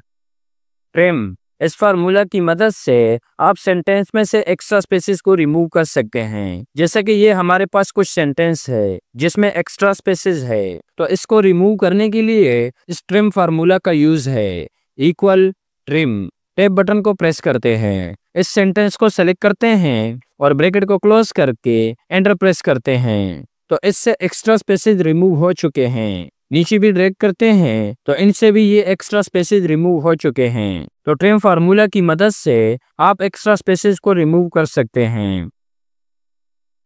ट्रिम, इस फार्मूला की मदद से आप सेंटेंस में से एक्स्ट्रा स्पेसेस को रिमूव कर सकते हैं। जैसे कि ये हमारे पास कुछ सेंटेंस है जिसमें एक्स्ट्रा स्पेसेस है, तो इसको रिमूव करने के लिए इस ट्रिम फार्मूला का यूज है इक्वल ट्रिम, टैब बटन को प्रेस करते हैं, इस सेंटेंस को सेलेक्ट करते हैं और ब्रैकेट को क्लोज करके एंटर प्रेस करते हैं, तो इससे एक्स्ट्रा स्पेसेस रिमूव हो चुके हैं। नीचे भी ड्रैग करते हैं तो इनसे भी ये एक्स्ट्रा स्पेसेस रिमूव हो चुके हैं। तो ट्रिम फार्मूला की मदद से आप एक्स्ट्रा स्पेसेस को रिमूव कर सकते हैं।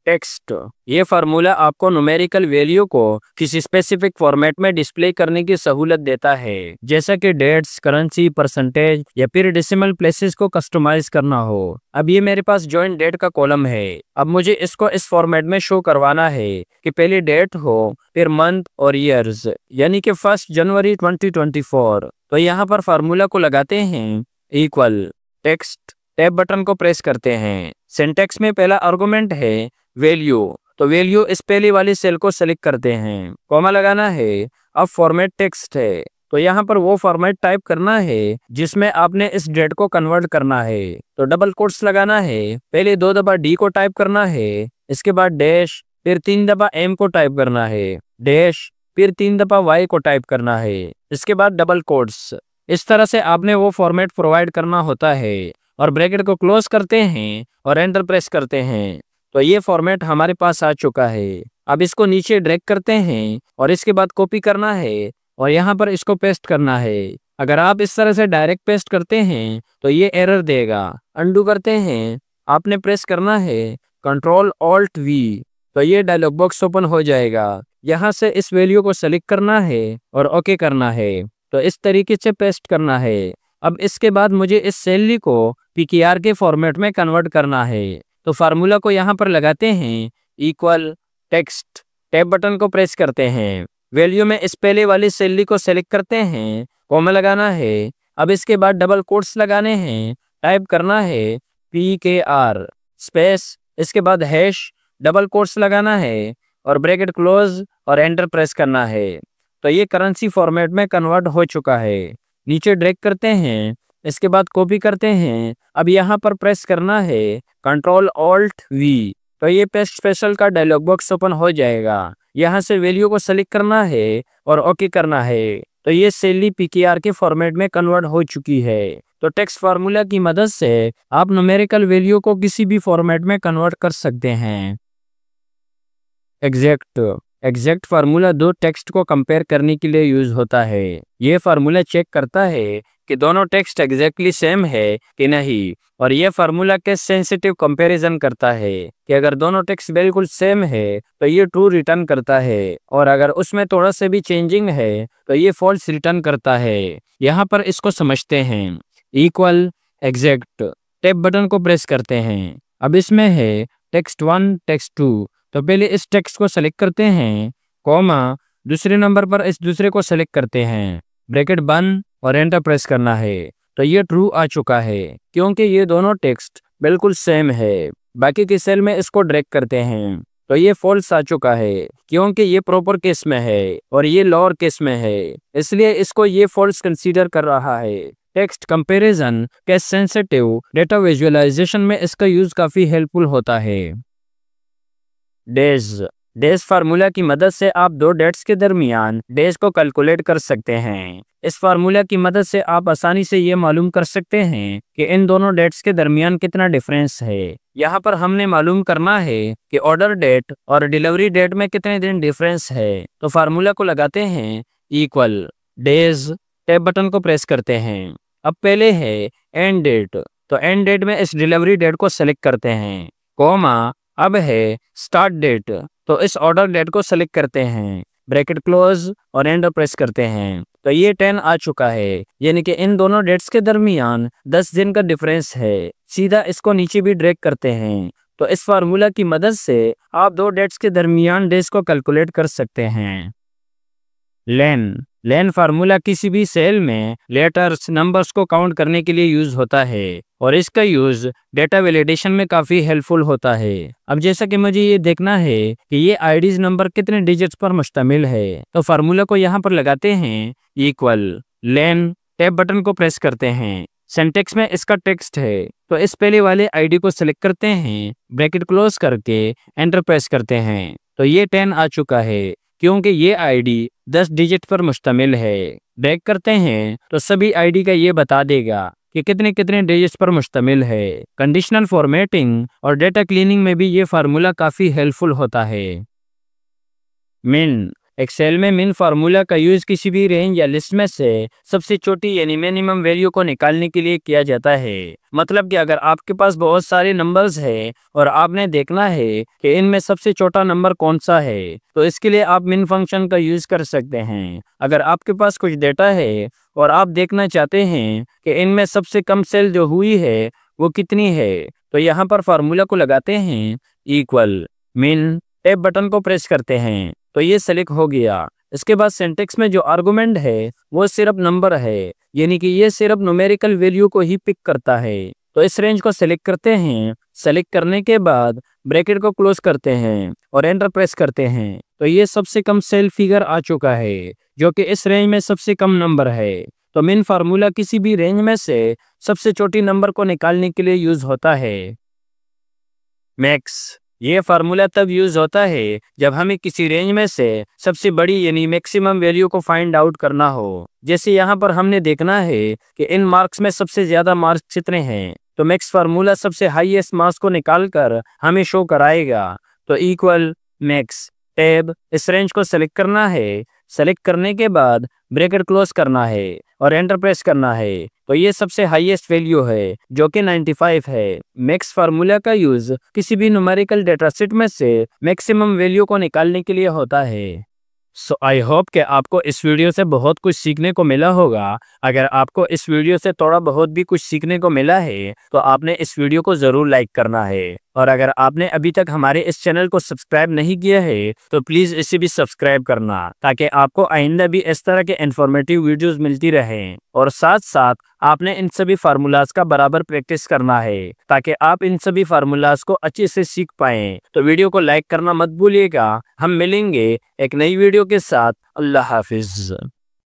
टेक्स्ट, ये फार्मूला आपको न्यूमेरिकल वैल्यू को किसी स्पेसिफिक फॉर्मेट में डिस्प्ले करने की सहूलत देता है, जैसा कि डेट्स, करेंसी, परसेंटेज या फिर डेसिमल प्लेसेस को कस्टमाइज करना हो। अब ये मेरे पास जॉइंट डेट का कॉलम है। अब मुझे इसको इस फॉर्मेट में शो करवाना है कि पहले डेट हो, फिर मंथ और ईयर्स, यानी कि 1 जनवरी 2024। तो यहाँ पर फार्मूला को लगाते हैं इक्वल टेक्स्ट, टैब बटन को प्रेस करते हैं। सिंटैक्स में पहला आर्गुमेंट है वैल्यू, तो वैल्यू इस पहले वाली सेल को सेलेक्ट करते हैं, कॉमा लगाना है। अब फॉर्मेट टेक्स्ट है, तो यहाँ पर वो फॉर्मेट टाइप करना है जिसमें आपने इस डेट को कन्वर्ट करना है, तो डबल कोट्स लगाना है। पहले 2 दफा डी को टाइप करना है, इसके बाद डैश, फिर 3 दफा एम को टाइप करना है, डैश, फिर 3 दफा वाई को टाइप करना है, इसके बाद डबल कोट्स। इस तरह से आपने वो फॉर्मेट प्रोवाइड करना होता है और ब्रैकेट को क्लोज करते हैं और एंटर प्रेस करते हैं, तो ये फॉर्मेट हमारे पास आ चुका है। अब इसको नीचे ड्रैग करते हैं और इसके बाद कॉपी करना है और यहाँ पर इसको पेस्ट करना है। अगर आप इस तरह से डायरेक्ट पेस्ट करते हैं तो ये एरर देगा। अंडू करते हैं, आपने प्रेस करना है Ctrl+Alt+V, तो ये डायलॉग बॉक्स ओपन हो जाएगा। यहाँ से इस वैल्यू को सेलेक्ट करना है और ओके करना है, तो इस तरीके से पेस्ट करना है। अब इसके बाद मुझे इस सैलरी को PKR के फॉर्मेट में कन्वर्ट करना है, तो फार्मूला को यहाँ पर लगाते हैं इक्वल टेक्स्ट, टैब बटन को प्रेस करते हैं। वैल्यू में इस पहले वाली सैलरी को सेलेक्ट करते हैं, कॉमा लगाना है। अब इसके बाद डबल कोट्स लगाने हैं, टाइप करना है PKR स्पेस, इसके बाद हैश, डबल कोट्स लगाना है और ब्रैकेट क्लोज और एंटर प्रेस करना है। तो ये करेंसी फॉर्मेट में कन्वर्ट हो चुका है। नीचे ड्रैग करते हैं, इसके बाद कॉपी करते हैं। अब यहाँ पर प्रेस करना है कंट्रोल ऑल्ट वी, तो ये पेस्ट स्पेशल का डायलॉग बॉक्स ओपन हो जाएगा। यहाँ से वैल्यू को सेलेक्ट करना है और ओके करना है। तो ये सेली पीकेआर के फॉर्मेट में कन्वर्ट हो चुकी है। तो टेक्स्ट फार्मूला की मदद से आप न्यूमेरिकल वैल्यू को किसी भी फॉर्मेट में कन्वर्ट कर सकते हैं। एग्जैक्ट फार्मूला दो टेक्स्ट को कंपेयर करने के लिए यूज होता है। ये फार्मूला चेक करता है कि दोनों टेक्स्ट एग्जैक्टली सेम है कि नहीं, और ये फार्मूला केस सेंसिटिव कंपैरिजन करता है कि अगर दोनों टेक्स्ट बिल्कुल सेम है तो ये ट्रू रिटर्न करता है, और अगर उसमें थोड़ा सा भी चेंजिंग है तो ये फॉल्स रिटर्न करता है। यहाँ पर इसको समझते हैं। इक्वल एग्जैक्ट, टैब बटन को प्रेस करते हैं। अब इसमें है टेक्स्ट 1 टेक्स्ट 2, तो पहले इस टेक्स्ट को सेलेक्ट करते हैं, कॉमा दूसरे नंबर पर इस दूसरे को सेलेक्ट करते हैं, ब्रैकेट बंद और एंटर प्रेस करना है। तो ये ट्रू आ चुका है क्योंकि ये दोनों टेक्स्ट बिल्कुल सेम है। बाकी के सेल में इसको ड्रैग करते हैं, तो ये फॉल्स आ चुका है क्योंकि ये प्रॉपर केस में है और ये लोअर केस में है, इसलिए इसको ये फॉल्स कंसीडर कर रहा है। Text comparison case sensitive data visualisation में इसका यूज काफी हेल्पफुल होता है। डेज फार्मूला की मदद से आप दो डेट्स के दरमियान डेज को कैलकुलेट कर सकते हैं। इस फार्मूला की मदद से आप आसानी से ये मालूम कर सकते हैं कि इन दोनों डेट्स के दरमियान कितना डिफरेंस है। यहाँ पर हमने मालूम करना है कि ऑर्डर डेट और डिलीवरी डेट में कितने दिन डिफरेंस है। तो फार्मूला को लगाते हैं इक्वल डेज, टैब बटन को प्रेस करते हैं। अब पहले है एंड डेट, तो एंड डेट में इस डिलीवरी डेट को सेलेक्ट करते हैं, कॉमा अब है स्टार्ट डेट, तो इस ऑर्डर डेट को सेलेक्ट करते हैं, ब्रैकेट क्लोज और एंटर प्रेस करते हैं। तो ये 10 आ चुका है, यानी कि इन दोनों डेट्स के दरमियान 10 दिन का डिफरेंस है। सीधा इसको नीचे भी ड्रैग करते हैं। तो इस फार्मूला की मदद से आप दो डेट्स के दरमियान डेज को कैलकुलेट कर सकते हैं। लेन फार्मूला किसी भी सेल में लेटर्स नंबर्स को काउंट करने के लिए यूज होता है, और इसका यूज डेटा वैलिडेशन में काफी हेल्पफुल होता है। अब जैसा कि मुझे ये देखना है कि ये आईडीज नंबर कितने डिजिट्स पर मुश्तमिल है, तो फार्मूला को यहाँ पर लगाते हैं इक्वल लेन, टैब बटन को प्रेस करते हैं। सिंटैक्स में इसका टेक्स्ट है, तो इस पहले वाले आईडी को सिलेक्ट करते हैं, ब्रैकेट क्लोज करके एंटर प्रेस करते हैं। तो ये 10 आ चुका है क्योंकि ये आईडी 10 डिजिट पर मुश्तमिल है। ड्रैग करते हैं तो सभी आईडी का ये बता देगा कि कितने कितने डिजिट्स पर मुश्तमिल है। कंडीशनल फॉर्मेटिंग और डेटा क्लीनिंग में भी ये फार्मूला काफी हेल्पफुल होता है। मिन, एक्सेल में मिन फार्मूला का यूज किसी भी रेंज या लिस्ट में से सबसे छोटी यानी मिनिमम वैल्यू को निकालने के लिए किया जाता है। मतलब कि अगर आपके पास बहुत सारे नंबर्स हैं और आपने देखना है कि इनमें सबसे छोटा नंबर कौन सा है, तो इसके लिए आप मिन फंक्शन का यूज कर सकते हैं। अगर आपके पास कुछ डेटा है और आप देखना चाहते हैं कि इनमें सबसे कम सेल जो हुई है वो कितनी है, तो यहाँ पर फार्मूला को लगाते हैं इक्वल मिन, टैब बटन को प्रेस करते हैं, तो ये सेलेक्ट हो गया। इसके बाद सिंटैक्स में जो आर्गुमेंट है वो सिर्फ नंबर है, यानी कि ये सिर्फ न्यूमेरिकल वैल्यू को ही पिक करता है। तो इस रेंज को सेलेक्ट करते हैं, सेलेक्ट करने के बाद ब्रैकेट को क्लोज करते हैं और एंटर प्रेस करते हैं। तो ये सबसे कम सेल फिगर आ चुका है जो कि इस रेंज में सबसे कम नंबर है। तो मिन फार्मूला किसी भी रेंज में से सबसे छोटी नंबर को निकालने के लिए यूज होता है। मैक्स, ये फार्मूला तब यूज होता है जब हमें किसी रेंज में से सबसे बड़ी यानी मैक्सिमम वैल्यू को फाइंड आउट करना हो। जैसे यहाँ पर हमने देखना है कि इन मार्क्स में सबसे ज्यादा मार्क्स कितने हैं, तो मैक्स फार्मूला सबसे हाईएस्ट मार्क्स को निकालकर हमें शो कराएगा। तो इक्वल मैक्स, टैब, इस रेंज को सेलेक्ट करना है, सेलेक्ट करने के बाद ब्रैकेट क्लोज करना है और एंटर प्रेस करना है। तो ये सबसे हाईएस्ट वैल्यू है जो कि 95 है। मैक्स फार्मूला का यूज किसी भी न्यूमेरिकल डेटा सेट में से मैक्सिमम वैल्यू को निकालने के लिए होता है। सो आई होप कि आपको इस वीडियो से बहुत कुछ सीखने को मिला होगा। अगर आपको इस वीडियो से थोड़ा बहुत भी कुछ सीखने को मिला है तो आपने इस वीडियो को ज़रूर लाइक करना है, और अगर आपने अभी तक हमारे इस चैनल को सब्सक्राइब नहीं किया है तो प्लीज़ इसे भी सब्सक्राइब करना, ताकि आपको आइंदा भी इस तरह के इन्फॉर्मेटिव वीडियोस मिलती रहें। और साथ साथ आपने इन सभी फार्मूलाज का बराबर प्रैक्टिस करना है ताकि आप इन सभी फार्मूलाज को अच्छे से सीख पाएं। तो वीडियो को लाइक करना मत भूलिएगा। हम मिलेंगे एक नई वीडियो वीडियो के साथ। अल्लाह हाफिज़।